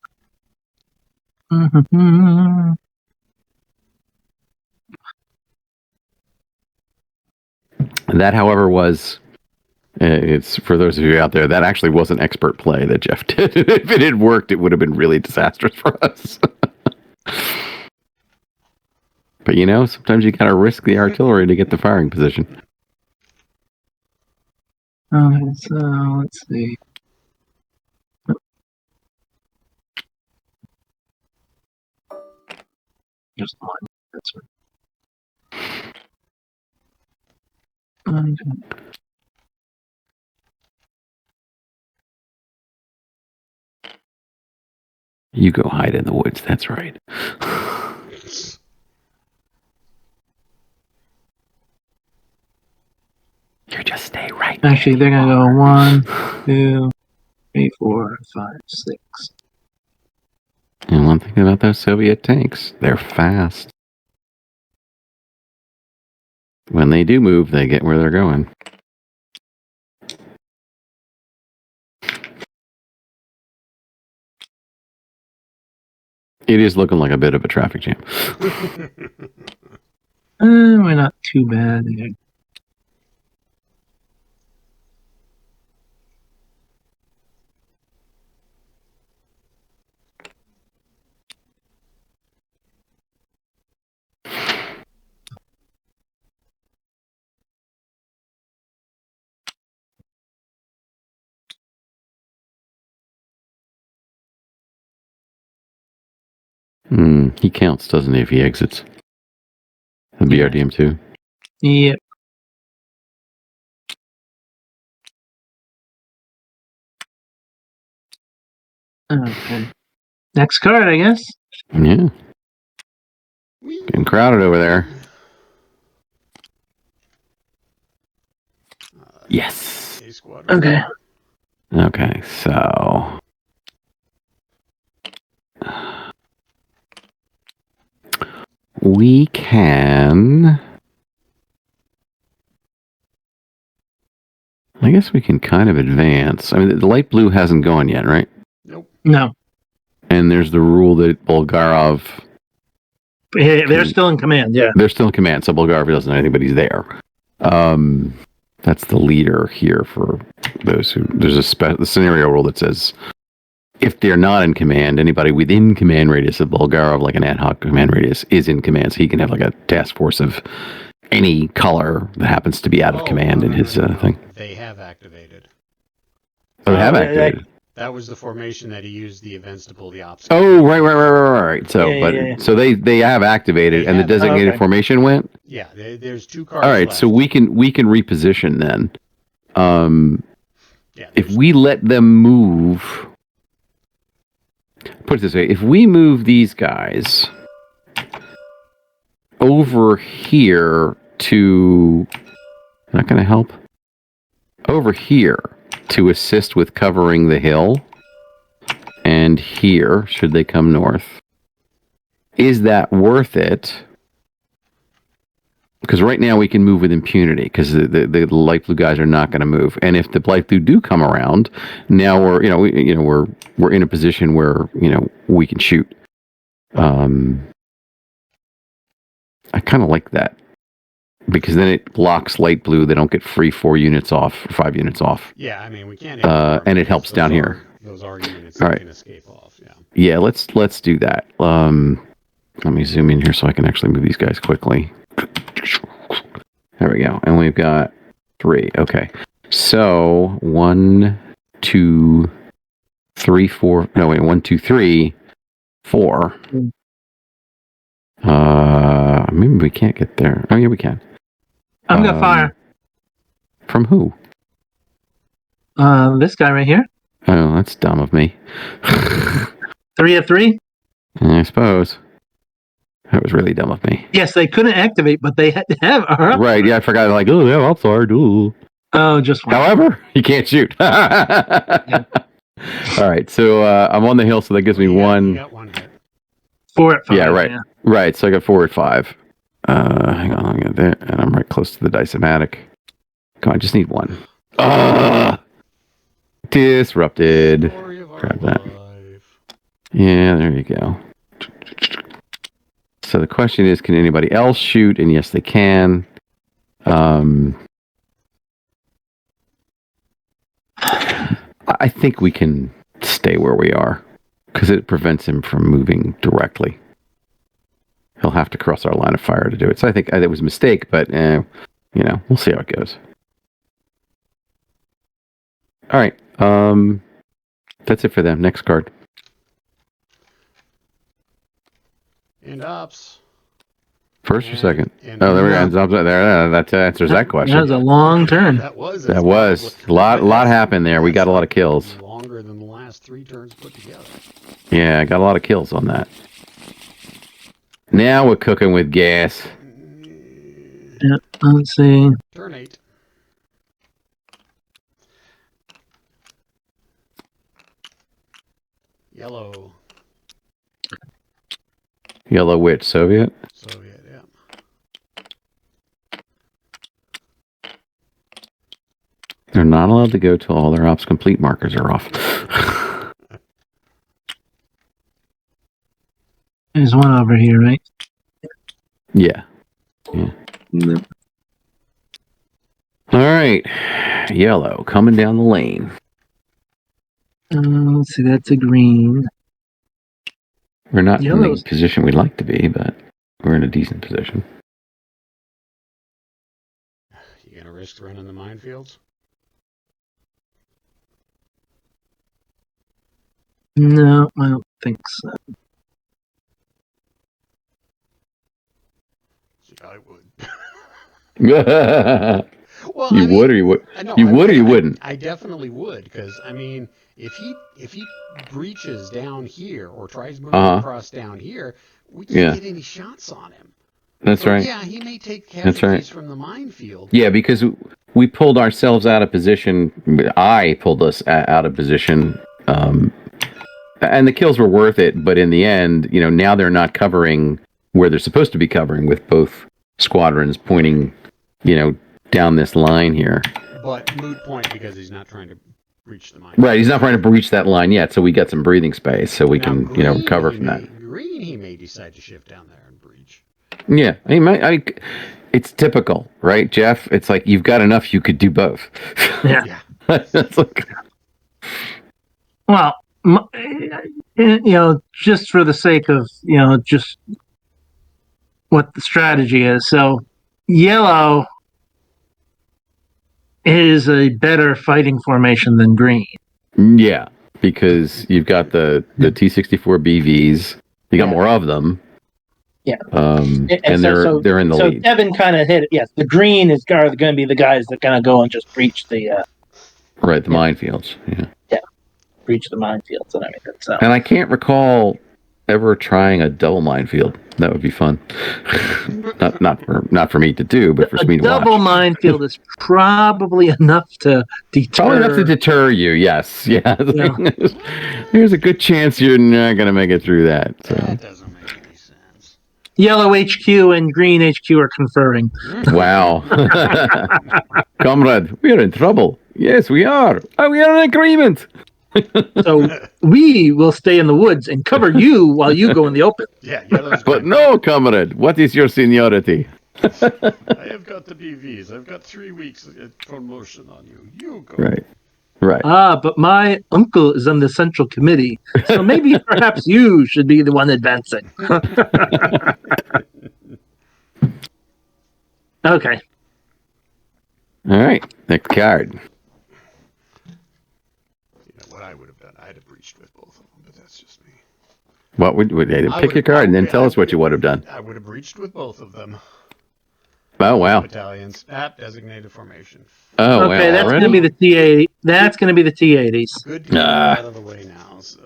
That, however, was it's for those of you out there, that actually was an expert play that Jeff did. If it had worked, it would have been really disastrous for us. But sometimes you gotta risk the artillery to get the firing position. Okay, so let's see. Just 1. That's right. Okay. You go hide in the woods. That's right. You just stay right. Actually, they're gonna go 1, 2, 3, 4, 5, 6. And one thing about those Soviet tanks, they're fast. When they do move, they get where they're going. It is looking like a bit of a traffic jam. We're not too bad here. He counts, doesn't he, if he exits? The BRDM too? Yep. Okay. Next card, I guess. Yeah. Getting crowded over there. Yes. Okay. Okay, so... we can... I guess we can kind of advance. I mean, the light blue hasn't gone yet, right? Nope. No. And there's the rule that Bulgarov... they're still in command, yeah. They're still in command, so Bulgarov doesn't know anything, but he's there. That's the leader here for those who... There's the scenario rule that says if they're not in command, anybody within command radius of Bulgarov, like an ad hoc command radius, is in command, so he can have like a task force of any color that happens to be out of command in his thing. They have activated. Oh, they have activated. That was the formation that he used the events to pull the ops. Oh, right. So, so they have activated, and the designated formation went. Yeah, there's 2 cards. All right, left. so we can reposition then. If we let them move, put it this way: if we move these guys over here to, not going to help. Over here to assist with covering the hill, and here, should they come north, is that worth it? Because right now we can move with impunity, because the light blue guys are not going to move, and if the light blue do come around, now we're in a position where we can shoot. I kind of like that. Because then it blocks light blue. They don't get free 4 units off, 5 units off. Yeah, I mean we can't. And it helps down here. Those are units that can escape off. Yeah. Yeah, let's do that. Let me zoom in here so I can actually move these guys quickly. There we go. And we've got 3. Okay. So 1, 2, 3, 4. No wait, 1, 2, 3, 4. Maybe we can't get there. Oh yeah, we can. I'm gonna fire. From who? This guy right here. Oh, that's dumb of me. 3 of 3? I suppose. That was really dumb of me. Yes, they couldn't activate, but they had to have. Right, yeah, I forgot. Like, oh, yeah, I'm sorry, dude. Oh, just one. However, you can't shoot. Yeah. All right, so I'm on the hill, so that gives me 1. You got 1 hit. 4 at 5. Yeah, right. Yeah. Right, so I got 4 at 5. Hang on, I'm there, and I'm right close to the Dice-O-Matic. Come on, I just need 1. Disrupted. Grab that. Yeah, there you go. So the question is, can anybody else shoot? And yes, they can. I think we can stay where we are because it prevents him from moving directly. He'll have to cross our line of fire to do it. So I think it was a mistake, but we'll see how it goes. All right. That's it for them. Next card. And ops. First or second? Oh, there we go. There. That answers that question. That was a long turn. That was a lot happened there. We got a lot of kills. Longer than the last 3 turns put together. Yeah, I got a lot of kills on that. Now we're cooking with gas. Yeah, let's see. Turn 8. Yellow. Yellow which? Soviet? Soviet, yeah. They're not allowed to go till all their ops complete markers are off. There's one over here, right? Yeah. Yep. All right. Yellow coming down the lane. Let's see, that's a green. We're not in the position we'd like to be, but we're in a decent position. You gonna risk running the minefields? No, I don't think so. I would. Well, you would or you would? You would or you wouldn't? I definitely would, because I mean, if he breaches down here or tries moving across down here, we can't get any shots on him. That's right. Yeah, he may take casualties from the minefield. Yeah, because we pulled ourselves out of position. I pulled us out of position, and the kills were worth it. But in the end, now they're not covering where they're supposed to be covering, with both squadrons pointing, down this line here. But moot point, because he's not trying to breach the mine. Right, he's not trying to breach that line yet, so we got some breathing space, so we can, recover from that. Green, he may decide to shift down there and breach. Yeah, he might. It's typical, right, Jeff? It's like you've got enough; you could do both. Yeah. That's like... Well, just for the sake of just what the strategy is. So, yellow is a better fighting formation than green. Yeah, because you've got the T-64 BVs. You got more of them. Yeah, and they're in the lead. So Devin kind of hit it. Yes, the green is going to be the guys that kind of go and just breach the minefields. Yeah, breach the minefields and everything. So, and I can't recall ever trying a double minefield. That would be fun. not for me to do, but for me to watch. Double minefield is probably enough to deter. Probably enough to deter you. Yes, yeah. There's a good chance you're not going to make it through that. So. That doesn't make any sense. Yellow HQ and green HQ are conferring. Wow, comrade, we're in trouble. Yes, we are. We are in agreement. So we will stay in the woods and cover you while you go in the open. Yeah, but no, comrade. What is your seniority? I have got the BVs. I've got 3 weeks promotion on you. You go. Right. But my uncle is on the central committee, so maybe perhaps you should be the one advancing. Okay. All right. Next card. What I would have done, I'd have breached with both of them, but that's just me. What would pick your card and then tell us what you would have done? I would have breached with both of them. Oh wow! Battalions at designated formation. Oh okay, wow! That's going to be the T80. That's going to be the T80s. Good to get out of the way now. So.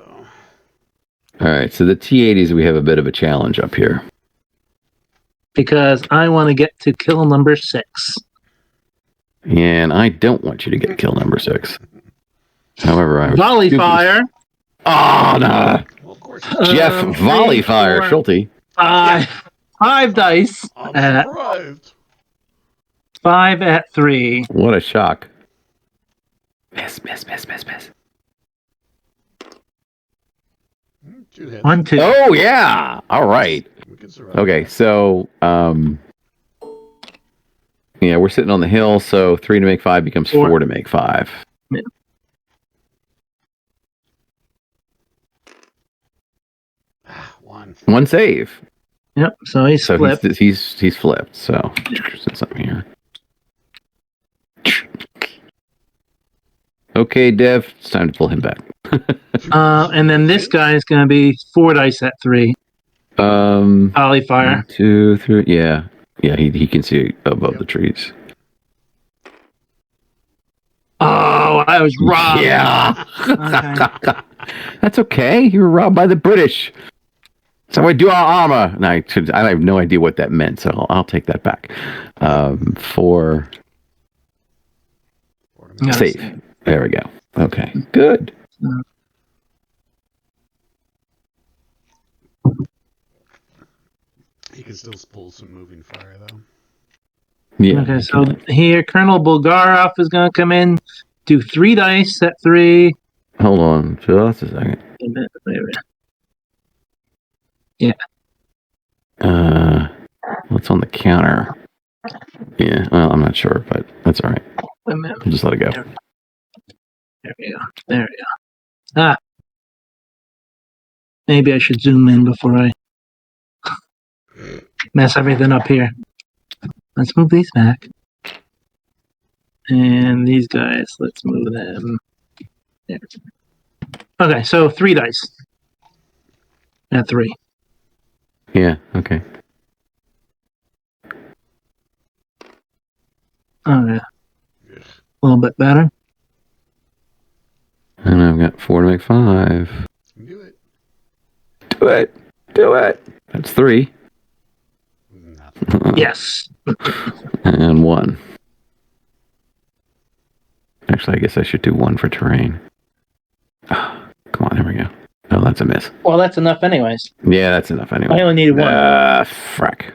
All right, so the T80s, we have a bit of a challenge up here because I want to get to kill number 6, and I don't want you to get kill number 6. However, I volley fire. Oh no! Well, of course. Jeff volley fire, Schulte. 5 dice. I'm surprised. 5 at 3. What a shock! Miss. 2 hits. 1, 2. Oh yeah! All right. Okay, so we're sitting on the hill, so 3 to make 5 becomes 4 to make 5. Yeah. One save. Yep. So he's flipped. He's flipped. So something here. Okay, Dev, it's time to pull him back. And then this guy is going to be 4 dice at 3. Volley fire. 1, 2, 3. Yeah. He can see above the trees. Oh, I was robbed. Yeah. Okay. That's okay. You were robbed by the British. So I do our armor. And I have no idea what that meant, so I'll take that back. 4 save. There we go. Okay, good. He can still pull some moving fire, though. Yeah. Okay, so here, Colonel Bulgarov is going to come in, do 3 dice at 3. Hold on just a second. Yeah. What's on the counter? Yeah, well, I'm not sure, but that's all right. I'll just let it go. There we go. Maybe I should zoom in before I mess everything up here. Let's move these back. And these guys, let's move them there. Okay, so 3 dice at 3. Yeah, okay. Okay. A little bit better. And I've got 4 to make 5. Do it. Do it. Do it. That's 3. Nothing. Yes. And 1. Actually, I guess I should do 1 for terrain. Oh, come on, there we go. Oh, that's a miss. Well, that's enough anyways. Yeah, that's enough anyway. I only needed 1. Frack.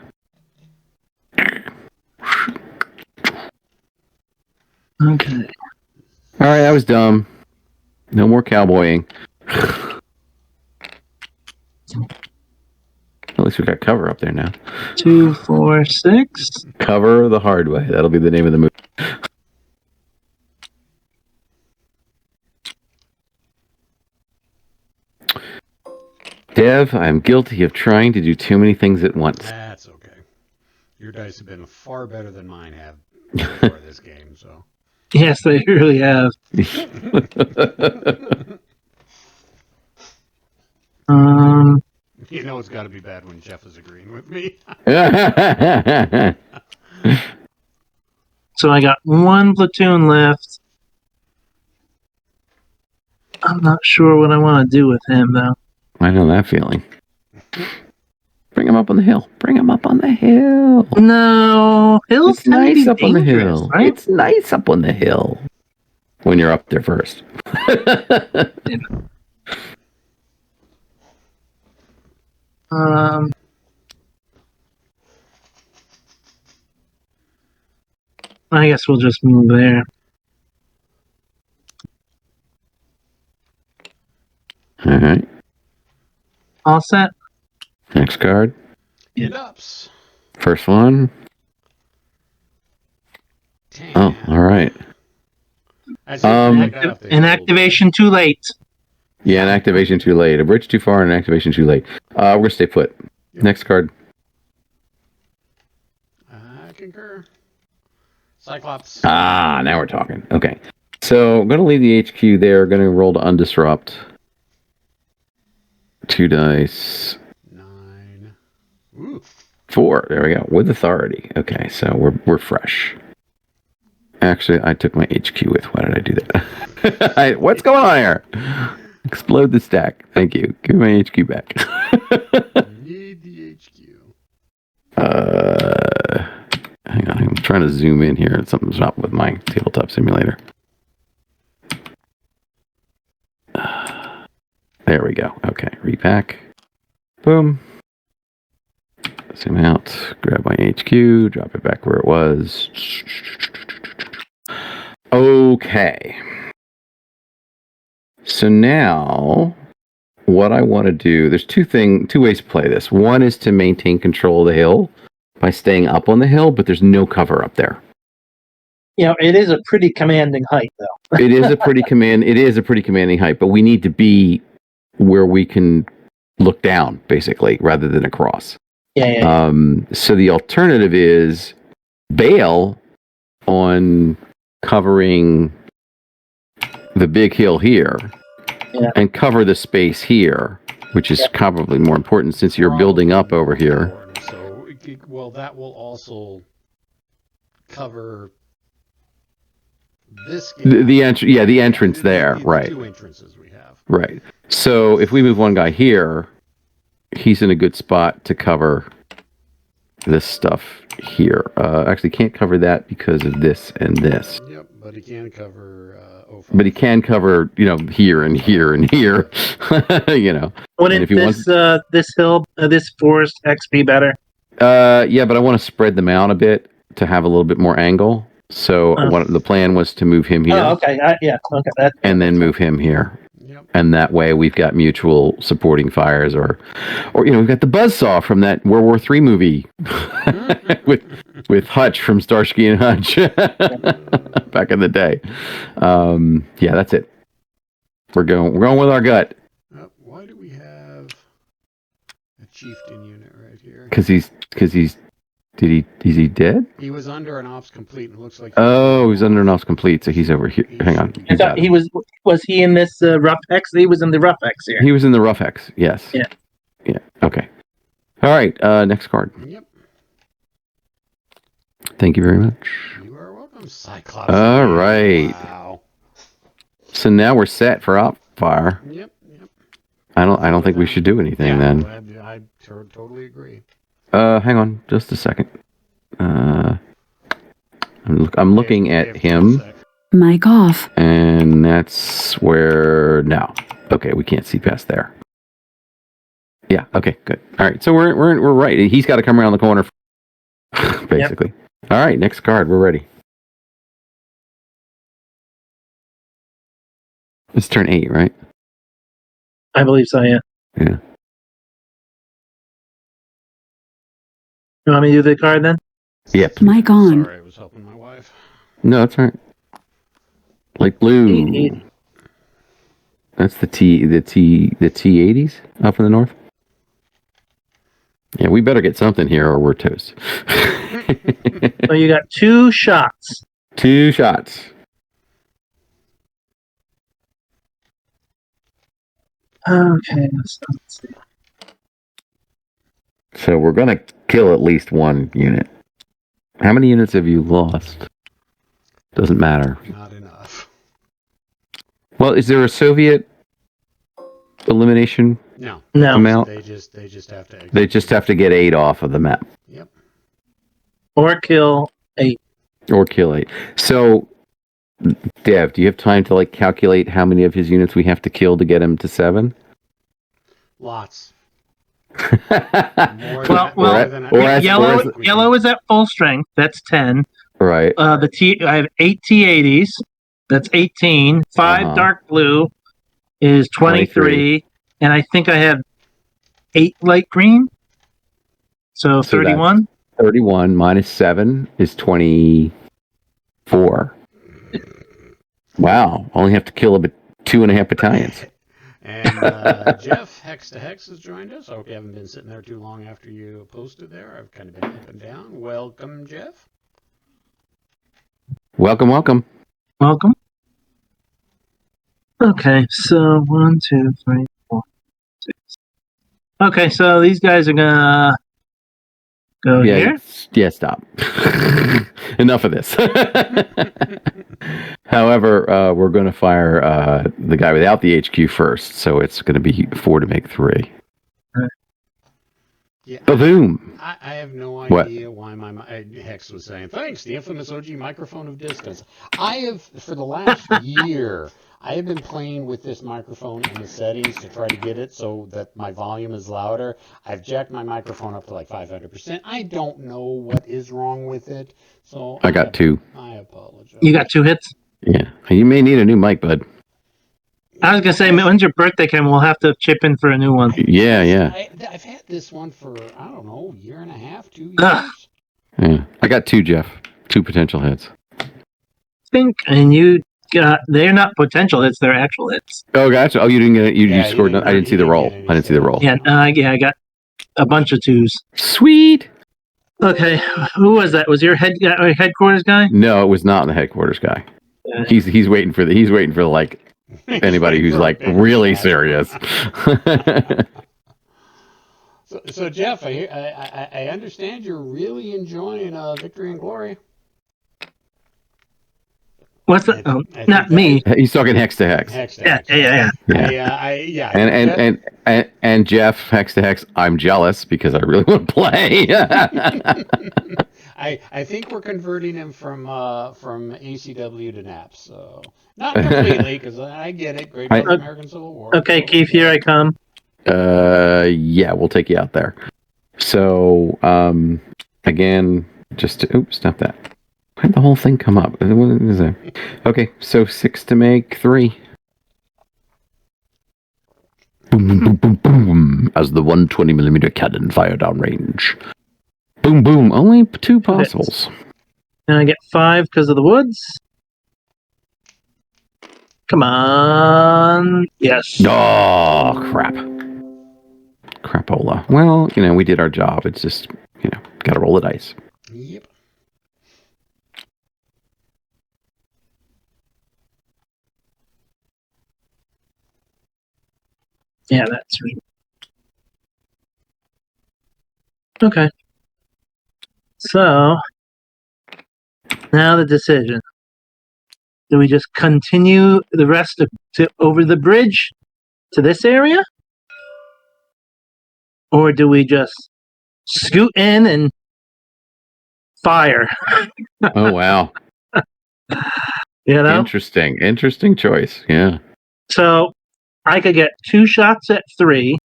Okay. All right, that was dumb. No more cowboying. At least we got cover up there now. 2, 4, 6. Cover the hard way. That'll be the name of the movie. Dev, I'm guilty of trying to do too many things at once. That's okay. Your dice have been far better than mine have for this game, so. Yes, they really have. You know it's got to be bad when Jeff is agreeing with me. So I got 1 platoon left. I'm not sure what I want to do with him, though. I know that feeling. Bring him up on the hill. Bring him up on the hill. No, hills It's nice up on the hill. Right? It's nice up on the hill. When you're up there first. I guess we'll just move there. All right. All set? Next card. It ups. First one. 10. Oh, all right. Inactivation too late. Yeah, an activation too late. A bridge too far and an activation too late. We're going to stay put. Yep. Next card. I concur. Cyclops. Ah, now we're talking. Okay. So I'm going to leave the HQ there. Going to roll to undisrupt. 2 dice. 9. Ooh. 4. There we go. With authority. Okay, so we're fresh. Actually, I took my HQ with. Why did I do that? What's going on here? Explode the stack. Thank you. Give me my HQ back. Need the HQ. Hang on. I'm trying to zoom in here. Something's up with my tabletop simulator. There we go. Okay. Repack. Boom. Zoom out. Grab my HQ. Drop it back where it was. Okay. So now, what I want to do, there's two ways to play this. One is to maintain control of the hill by staying up on the hill, but there's no cover up there. You know, it is a pretty commanding height, though. It is a pretty commanding height, but we need to be where we can look down, basically, rather than across. Yeah. So the alternative is bail on covering the big hill here and cover the space here, which is probably more important since you're building up over here. So, well, that will also cover this gate. The entrance there, right? 2 entrances we have. Right. So if we move one guy here, he's in a good spot to cover this stuff here. Actually, can't cover that because of this and this. Yep, but he can cover. But he can cover, here and here and here. Wouldn't this hill, this forest X be better? Yeah, but I want to spread them out a bit to have a little bit more angle. So the plan was to move him here. Oh, okay. Okay. And then move him here. Yep. And that way we've got mutual supporting fires, or we've got the buzzsaw from that World War III movie with Hutch from Starsky and Hutch back in the day. Yeah, that's it. We're going with our gut. Why do we have a chieftain unit right here? Because he's is he dead? He was under an ops complete. It looks like. He was under an ops complete, so he's over here. Hang on. I thought he was he in this rough X? He was in the rough X here. He was in the rough X. Yes. Yeah. Yeah. Okay. All right. Next card. Yep. Thank you very much. You are welcome. Cyclops. All right. Wow. So now we're set for op fire. Yep. I don't think we should do anything then. I totally agree. Hang on just a second. I'm looking at him. Mic off. And that's where no. Okay, we can't see past there. Yeah. Okay. Good. All right. So we're right. He's got to come around the corner, basically. Yep. All right. Next card. We're ready. It's turn 8, right? I believe so. Yeah. Yeah. You want me to do the card then? Yep. Mic on. Sorry, I was helping my wife. No, that's all right. Light blue. That's the T80s up in the north. Yeah, we better get something here or we're toast. So you got 2 shots. 2 shots. Okay, let's see. So we're gonna kill at least 1 unit. How many units have you lost? Doesn't matter. Not enough. Well, is there a Soviet elimination? No. Amount? They just have to. They just have to get 8 off of the map. Yep. Or kill 8. Or kill 8. So, Dev, do you have time to calculate how many of his units we have to kill to get him to 7? Lots. Yellow is at full strength. That's 10. Right. I have 8 T80s. That's 18. 5 dark blue is 23. And I think I have 8 light green. So 31. 31 minus 7 is 24. Wow. Only have to kill 2.5 battalions. And Jeff, Hex to Hex, has joined us. I hope you haven't been sitting there too long after you posted there. I've kind of been up and down. Welcome, Jeff. Welcome. Okay, so 1, 2, 3, 4, 6. Okay, so these guys are gonna go here. Yeah, stop. Enough of this. However, we're going to fire the guy without the HQ first, so it's going to be 4 to make 3. Yeah, Boom! I have no idea why my Hex was saying, thanks, the infamous OG microphone of distance. I have, for the last year, I have been playing with this microphone in the settings to try to get it so that my volume is louder. I've jacked my microphone up to 500%. I don't know what is wrong with it. So I got 2. I apologize. You got 2 hits? Yeah. You may need a new mic, bud. I was going to say, when's your birthday coming? We'll have to chip in for a new one. Yeah. I've had this one for, I don't know, 1.5 years, 2 years. Yeah. I got 2, Jeff. 2 potential hits. And you got, they're not potential hits, they're actual hits. Oh, gotcha. Oh, you didn't get it. You scored. I didn't see the roll. Yeah, I got a bunch of 2s. Sweet. Okay, who was that? Was your headquarters guy? No, it was not the headquarters guy. He's waiting for anybody who's really serious. So Jeff, I understand you're really enjoying Victory and Glory. What's that? Not me. He's talking Hex to Hex. Yeah. And Jeff, Hex to Hex, I'm jealous because I really want to play. I think we're converting him from ACW to NAPS, so not completely because I get it. Great American Civil War. Okay, Keith, here I come. Yeah, we'll take you out there. So, again, stop that. Why'd the whole thing come up? What is it? Okay, so 6 to make 3. Boom, boom, boom, boom, boom. As the 120mm cannon fire down range. Boom, boom. Only 2 possibles. And I get 5 because of the woods. Come on. Yes. Oh, crap. Crapola. Well, we did our job. It's just, got to roll the dice. Yep. Yeah, that's right. Okay. So, Now the decision. Do we just continue the rest over the bridge to this area? Or do we just scoot in and fire? Oh, wow. You know? Interesting choice. Yeah. So I could get 2 shots at 3,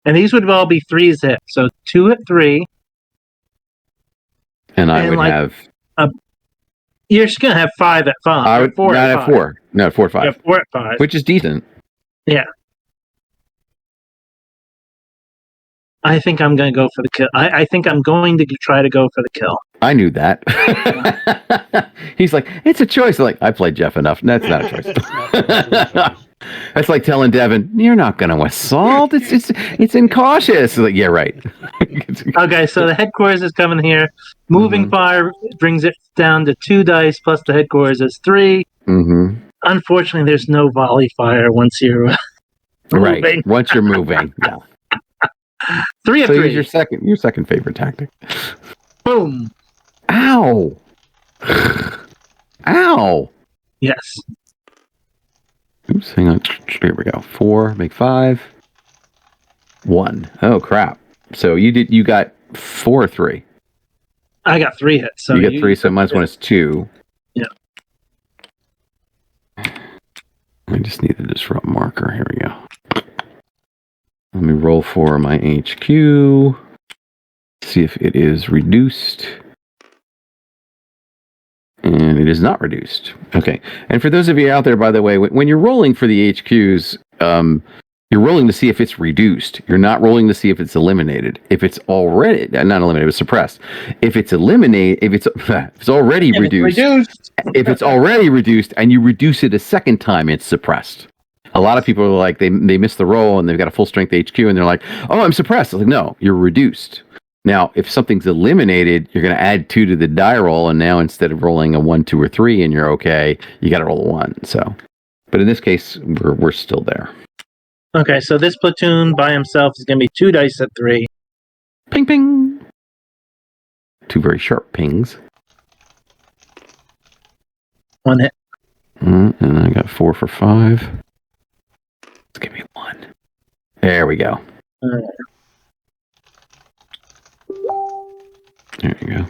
and these would all be 3s hit. So 2 at 3. And I would have... You're just going to have 5 at 5. I would 4 not at at 5. 4. No, 4 at 5. Yeah, 4 at 5. Which is decent. Yeah. I think I'm going to go for the kill. I think I'm going to try to go for the kill. I knew that. He's like, it's a choice. Like, I played Jeff enough. That's not a choice. That's like telling Devin, you're not going to assault. It's incautious. Like, yeah, right. Okay, so the headquarters is coming here. Moving fire brings it down to 2 dice plus the headquarters is 3. Mm-hmm. Unfortunately, there's no volley fire once you're moving. Right. Once you're moving. Yeah. 3 of so 3. Your second favorite tactic. Boom. Ow. Ow. Yes. Oops, hang on. Here we go. 4, make 5. 1. Oh crap. So you got 4 or 3. I got 3 hits. So you got 3, so minus 1 is 2. Yeah. I just need the disrupt marker. Here we go. Let me roll for my HQ. See if it is reduced. And it is not reduced. Okay. And for those of you out there, by the way, when you're rolling for the HQs, you're rolling to see if it's reduced. You're not rolling to see if it's eliminated. If it's already not eliminated, but suppressed. If it's eliminated, if it's already reduced. If it's already reduced and you reduce it a second time, it's suppressed. A lot of people are like, they miss the roll and they've got a full strength HQ and they're like, oh, I'm suppressed. I'm like, no, you're reduced. Now, if something's eliminated, you're going to add 2 to the die roll, and now instead of rolling a 1, 2, or 3, and you're okay, you got to roll a 1. So, but in this case, we're still there. Okay, so this platoon by himself is going to be 2 dice at 3. Ping, ping. 2 very sharp pings. 1 hit. And I got 4 for 5. Let's give me 1. There we go. There you go.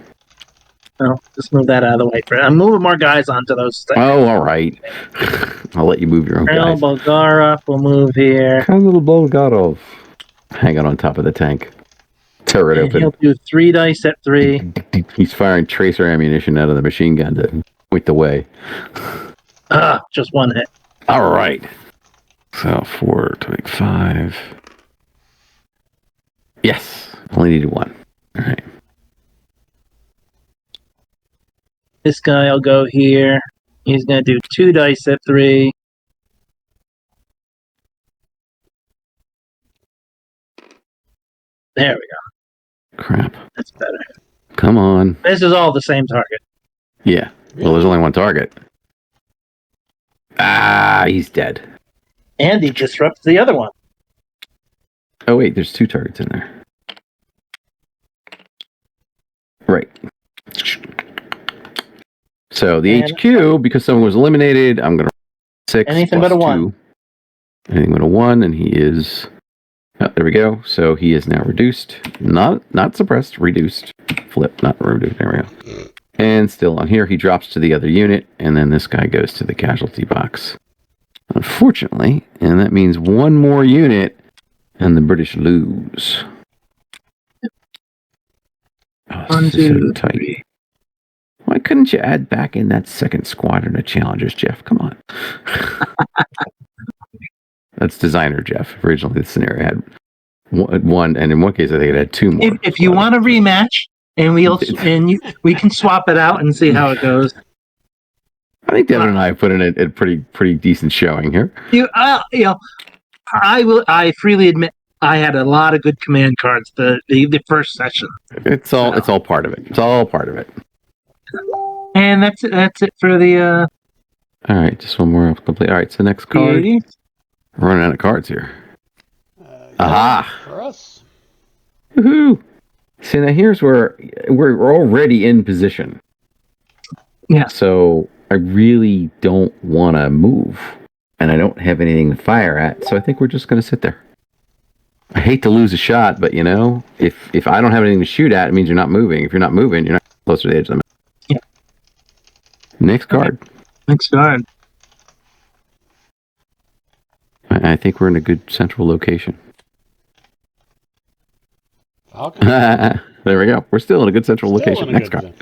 Oh, just move that out of the way. I'm moving more guys onto those things. Oh, all right. I'll let you move your own guys. Bulgarov will move here. Colonel Bulgarov. Hanging on top of the tank. Turret open. He'll do 3 dice at 3. He's firing tracer ammunition out of the machine gun to point the way. Just 1 hit. All right. So 4 to make 5. Yes. Only needed 1. All right. This guy will go here. He's going to do 2 dice at 3. There we go. Crap. That's better. Come on. This is all the same target. Yeah. Well, there's only 1 target. He's dead. And he disrupts the other one. Oh, wait. There's 2 targets in there. Right. So the HQ, because someone was eliminated, I'm going to 6. Anything but a 1. Anything but a 1, and he is... Oh, there we go. So he is now reduced. Not suppressed, reduced. Flip, not reduced. There we go. And still on here, he drops to the other unit, and then this guy goes to the casualty box. Unfortunately, and that means 1 more unit, and the British lose. Oh, 1, 2, 3. Why couldn't you add back in that 2nd squadron of challengers, Jeff? Come on. That's designer Jeff. Originally, the scenario had 1, and in one case, I think it had 2 more. If you want a rematch, and we can swap it out and see how it goes. I think Devin and I put in a pretty decent showing here. I freely admit I had a lot of good command cards the first session. It's all part of it. It's all part of it. And that's it for the. All right, just 1 more complete. All right, so next card. We're running out of cards here. Aha! For us. Woohoo! See, now here's where we're already in position. Yeah. So I really don't want to move, and I don't have anything to fire at. So I think we're just going to sit there. I hate to lose a shot, but if I don't have anything to shoot at, it means you're not moving. If you're not moving, you're not closer to the edge of the map. Yeah. Next card. Next card. I think we're in a good central location. Falcon. There we go. We're still in a good central location. Next card.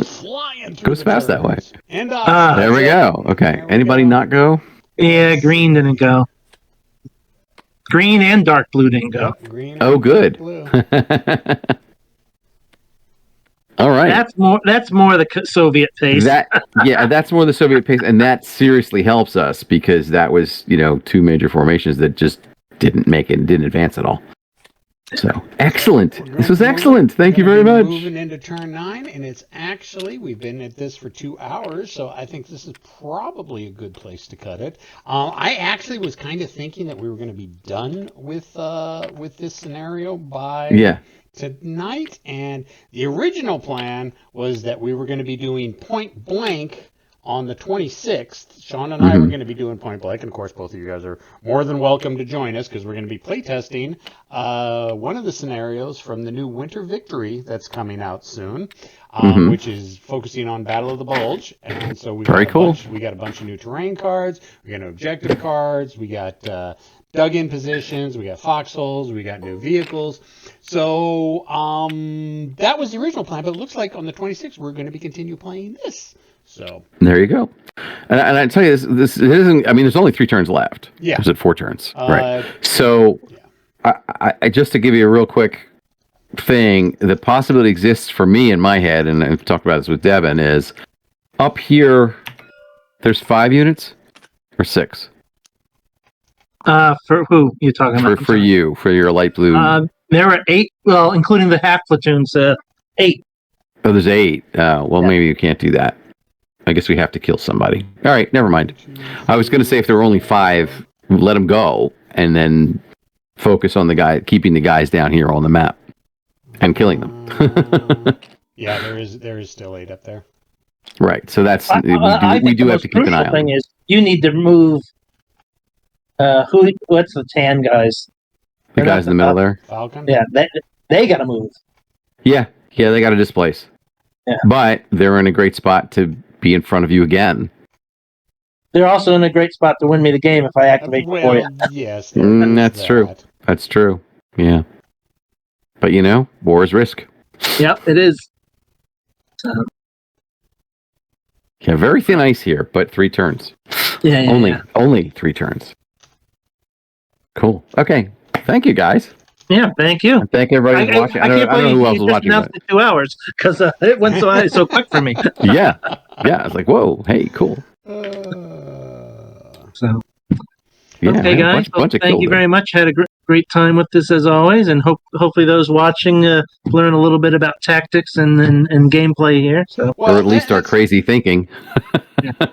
Flying through Goes fast that way. And there we go. Okay. Anybody not go? Yeah, green didn't go. Green and dark blue didn't go. Green Oh, good. All right. That's more the Soviet pace. That's more the Soviet pace, and that seriously helps us because that was, two major formations that just didn't make it and didn't advance at all. So excellent. This was excellent. Thank you very much. Moving into turn 9, and we've been at this for 2 hours, so I think this is probably a good place to cut it. I actually was kind of thinking that we were going to be done with this scenario by tonight, and the original plan was that we were going to be doing Point Blank on the 26th. Sean and I were going to be doing Point Blank, and of course both of you guys are more than welcome to join us because we're going to be playtesting one of the scenarios from the new Winter Victory that's coming out soon, which is focusing on Battle of the Bulge. And so we got a bunch of new terrain cards, we got new objective cards, we got dug-in positions, we got foxholes, we got new vehicles. So that was the original plan, but it looks like on the 26th we're going to be continue playing this. So there you go. And I tell you, this isn't. I mean, there's only 3 turns left. Yeah. There's 4 turns, right? So, I just to give you a real quick thing, the possibility exists for me in my head, and I've talked about this with Devin, is up here. There's 5 units or 6. For who you talking about? For you, for your light blue. There are 8. Well, including the half platoons, 8. Oh, there's 8. Maybe you can't do that. I guess we have to kill somebody. All right, never mind. I was going to say if there were only 5, let them go, and then focus on keeping the guys down here on the map, and killing them. There is still 8 up there. Right. So that's we do have to keep an eye on. The thing is, you need to move. What's the tan guys? The guys in the middle there. Falcon. Yeah, they got to move. Yeah, they got to displace. Yeah. But they're in a great spot to be in front of you again. They're also in a great spot to win me the game if I activate for you. Yes, that's true. That's true. Yeah. But war is risk. Yep, it is. Very thin ice here, but 3 turns. Only 3 turns. Cool. Okay. Thank you, guys. Yeah, thank you. And thank everybody for watching. I don't know who else was watching. Announced it 2 hours because it went so quick for me. Yeah. I was like, whoa, hey, cool. Okay, guys. Thank you very much. Had a great time with this as always, and hopefully those watching learn a little bit about tactics and gameplay here. So, or at least our crazy thinking.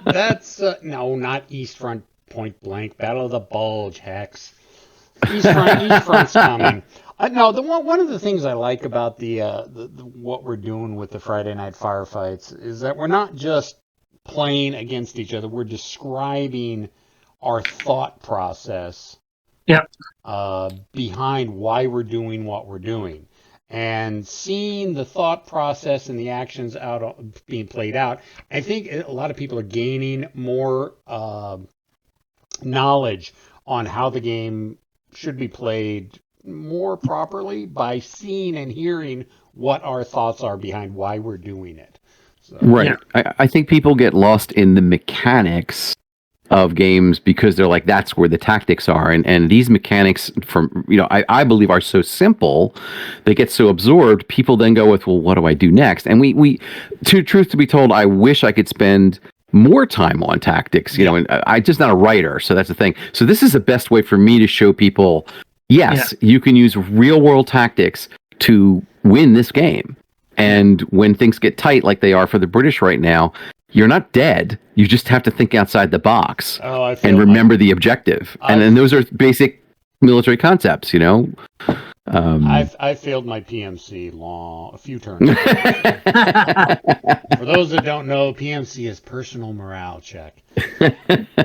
That's no, not East Front Point Blank. Battle of the Bulge, Hex. East Front's coming. No, one of the things I like about the what we're doing with the Friday Night Firefights is that we're not just playing against each other. We're describing our thought process behind why we're doing what we're doing. And seeing the thought process and the actions being played out, I think a lot of people are gaining more knowledge on how the game should be played more properly by seeing and hearing what our thoughts are behind why we're doing it. So, right. Yeah. I think people get lost in the mechanics of games because they're like, that's where the tactics are. And these mechanics from, I believe are so simple, they get so absorbed, people then go with, well, what do I do next? And we truth to be told, I wish I could spend more time on tactics, and I'm just not a writer. So that's the thing. So this is the best way for me to show people, yes, you can use real world tactics to win this game. And when things get tight, like they are for the British right now, you're not dead. You just have to think outside the box and remember the objective. And those are basic military concepts, I failed my PMC a few turns ago. For those that don't know, PMC is personal morale check.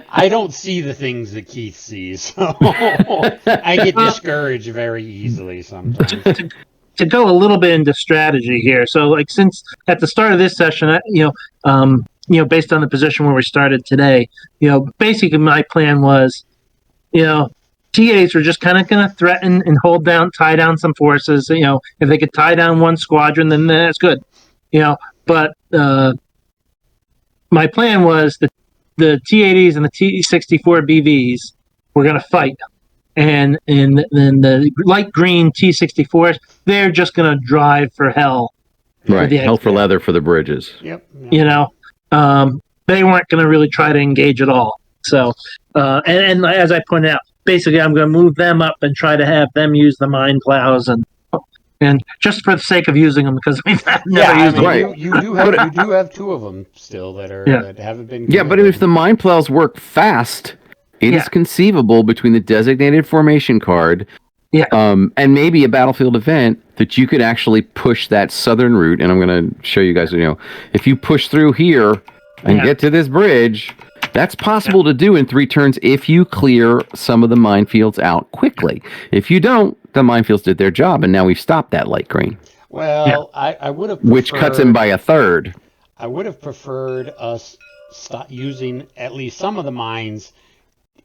I don't see the things that Keith sees, so I get discouraged very easily sometimes. To go a little bit into strategy here, so like since at the start of this session, based on the position where we started today, basically my plan was, TAs were just kind of going to threaten and tie down some forces. If they could tie down one squadron, then that's good. But my plan was that the T-80s and the T-64 BVs were going to fight. And then the light green T-64s, they're just going to drive for hell. Right, hell for leather for the bridges. Yep. They weren't going to really try to engage at all. So, and as I pointed out, basically I'm going to move them up and try to have them use the mine plows and just for the sake of using them, because we've never used them. Right. You do have two of them still that haven't been. Yeah, but if the mine plows work fast, it is conceivable between the designated formation card, and maybe a battlefield event that you could actually push that southern route. And I'm going to show you guys. If you push through here and get to this bridge. That's possible to do in 3 turns if you clear some of the minefields out quickly. If you don't, the minefields did their job, and now we've stopped that light green. Well, I would have preferred, which cuts him by a third. I would have preferred us stop using at least some of the mines.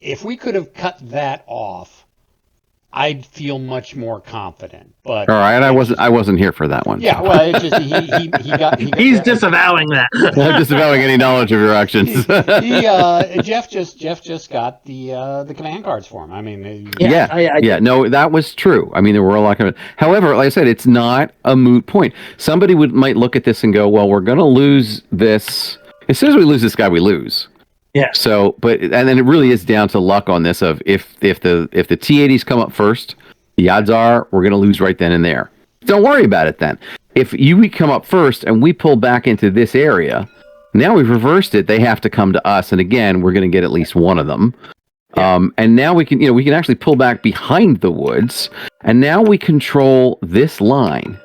If we could have cut that off, I'd feel much more confident. But all right, I wasn't here for that one. Yeah, well, it's just he's disavowing that. I'm disavowing any knowledge of your actions. Jeff just got the command cards for him. I mean, no, that was true. I mean, there were a lot of. However, like I said, it's not a moot point. Somebody might look at this and go, "Well, we're going to lose this. As soon as we lose this guy, we lose." Yeah. So, and then it really is down to luck on this. Of if the T-80s come up first, the odds are we're going to lose right then and there. Don't worry about it then. If we come up first and we pull back into this area, now we've reversed it. They have to come to us, and again, we're going to get at least one of them. Yeah. And now we can actually pull back behind the woods, and now we control this line.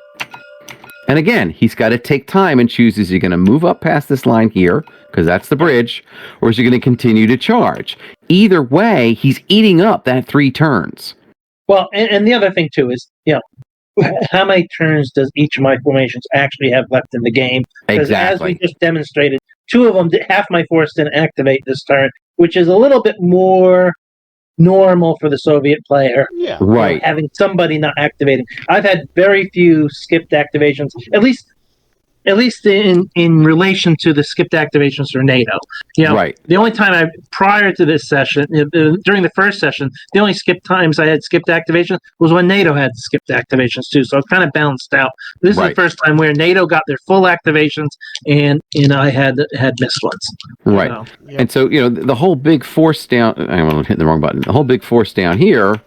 And again, he's got to take time and choose: is he going to move up past this line here, because that's the bridge, or is he going to continue to charge? Either way, he's eating up that 3 turns. Well, and the other thing too is, how many turns does each of my formations actually have left in the game? Because as we just demonstrated, 2 of them, half my force didn't activate this turn, which is a little bit more normal for the Soviet player. Yeah, right. Having somebody not activating. I've had very few skipped activations, at least in relation to the skipped activations for NATO. Right. The only time prior to this session, during the first session, the only skipped times I had skipped activations was when NATO had skipped activations too. So it's kind of balanced out. This is the first time where NATO got their full activations and I had missed ones. Right. Yep. And so, the whole big force down, I'm hitting the wrong button. The whole big force down here,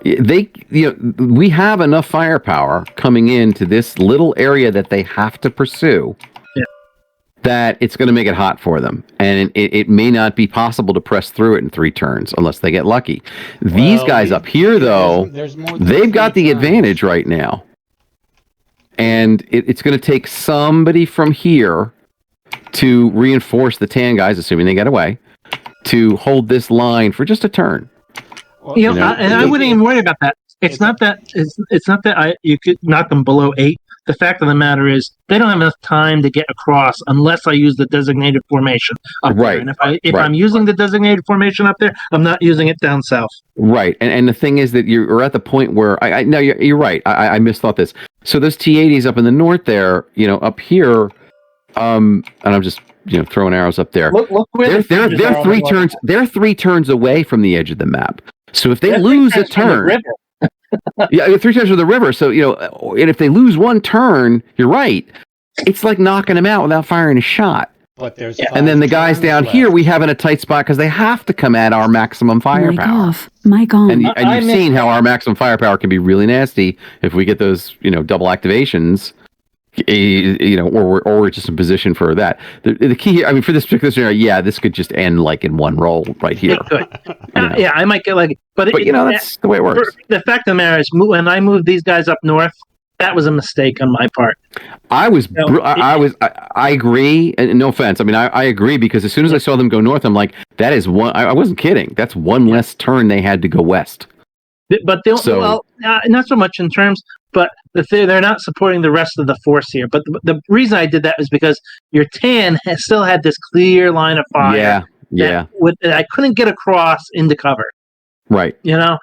we have enough firepower coming into this little area that they have to pursue that it's going to make it hot for them. And it may not be possible to press through it in 3 turns unless they get lucky. These guys up here, though, they've got the advantage right now. And it's going to take somebody from here to reinforce the tan guys, assuming they get away, to hold this line for just a turn. Well, and I wouldn't even worry about that. It's not that you could knock them below 8. The fact of the matter is they don't have enough time to get across unless I use the designated formation up there. And if I'm using the designated formation up there, I'm not using it down south. Right. And the thing is that you're at the point where no, you're right. I misthought this. So those T-80s up in the north there, up here, and I'm just throwing arrows up there. Look where they're 3 turns. They're 3 turns away from the edge of the map. So if they lose a turn, 3 turns from the river. So and if they lose 1 turn, you're right. It's like knocking them out without firing a shot. But there's and then the guys down here, we have in a tight spot because they have to come at our maximum firepower. Mic on. And you've seen how our maximum firepower can be really nasty if we get those double activations or we're just in position for that. The key here, I mean, for this particular scenario, yeah, this could just end like in one roll right here. It could. Yeah, I might get like, but that's the way it works. The fact of the matter is, when I moved these guys up north, that was a mistake on my part. I agree, and no offense. I mean, I agree, because as soon as I saw them go north, I'm like, that is one. I wasn't kidding. That's one less turn they had to go west. But not so much in terms, but they're not supporting the rest of the force here. But the reason I did that was because your tan still had this clear line of fire. Yeah. That I couldn't get across into cover. Right.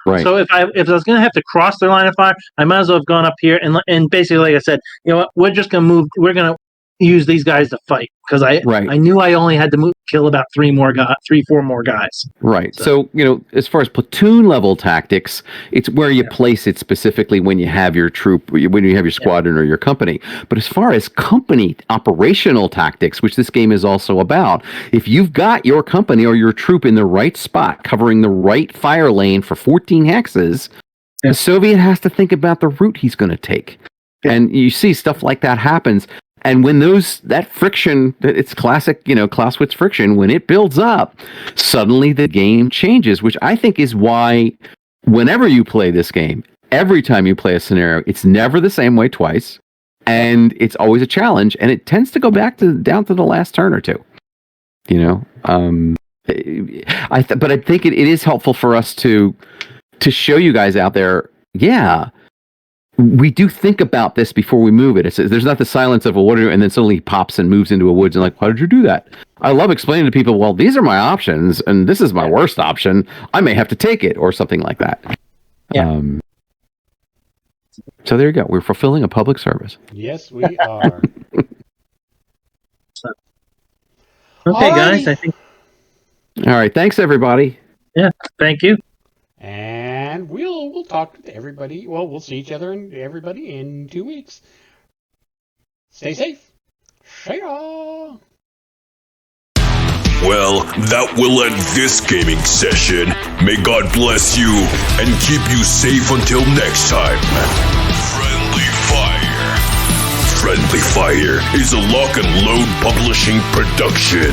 Right. So if I was going to have to cross their line of fire, I might as well have gone up here and basically, like I said, you know what, we're just going to move. We're going to use these guys to fight, because I knew I only had to kill about 4 more guys. Right. So, as far as platoon level tactics, it's where you place it specifically when you have your troop, when you have your squadron or your company. But as far as company operational tactics, which this game is also about, if you've got your company or your troop in the right spot, covering the right fire lane for 14 hexes, the Soviet has to think about the route he's going to take. And you see stuff like that happens. And when that friction, it's classic, Clausewitz friction, when it builds up, suddenly the game changes, which I think is why whenever you play this game, every time you play a scenario, it's never the same way twice. And it's always a challenge. And it tends to go back down to the last turn or two. But I think it is helpful for us to show you guys out there, we do think about this before we move it. There's not the silence of a water, and then suddenly he pops and moves into a woods, and like, why did you do that? I love explaining to people, well, these are my options, and this is my worst option. I may have to take it, or something like that. Yeah. So there you go. We're fulfilling a public service. Yes, we are. Okay, guys, I think. All right. Thanks, everybody. Yeah. Thank you. And we'll talk to everybody. Well, we'll see each other and everybody in 2 weeks. Stay safe. Shaya. Well, that will end this gaming session. May God bless you and keep you safe until next time. Friendly Fire. Friendly Fire is a Lock and Load publishing production.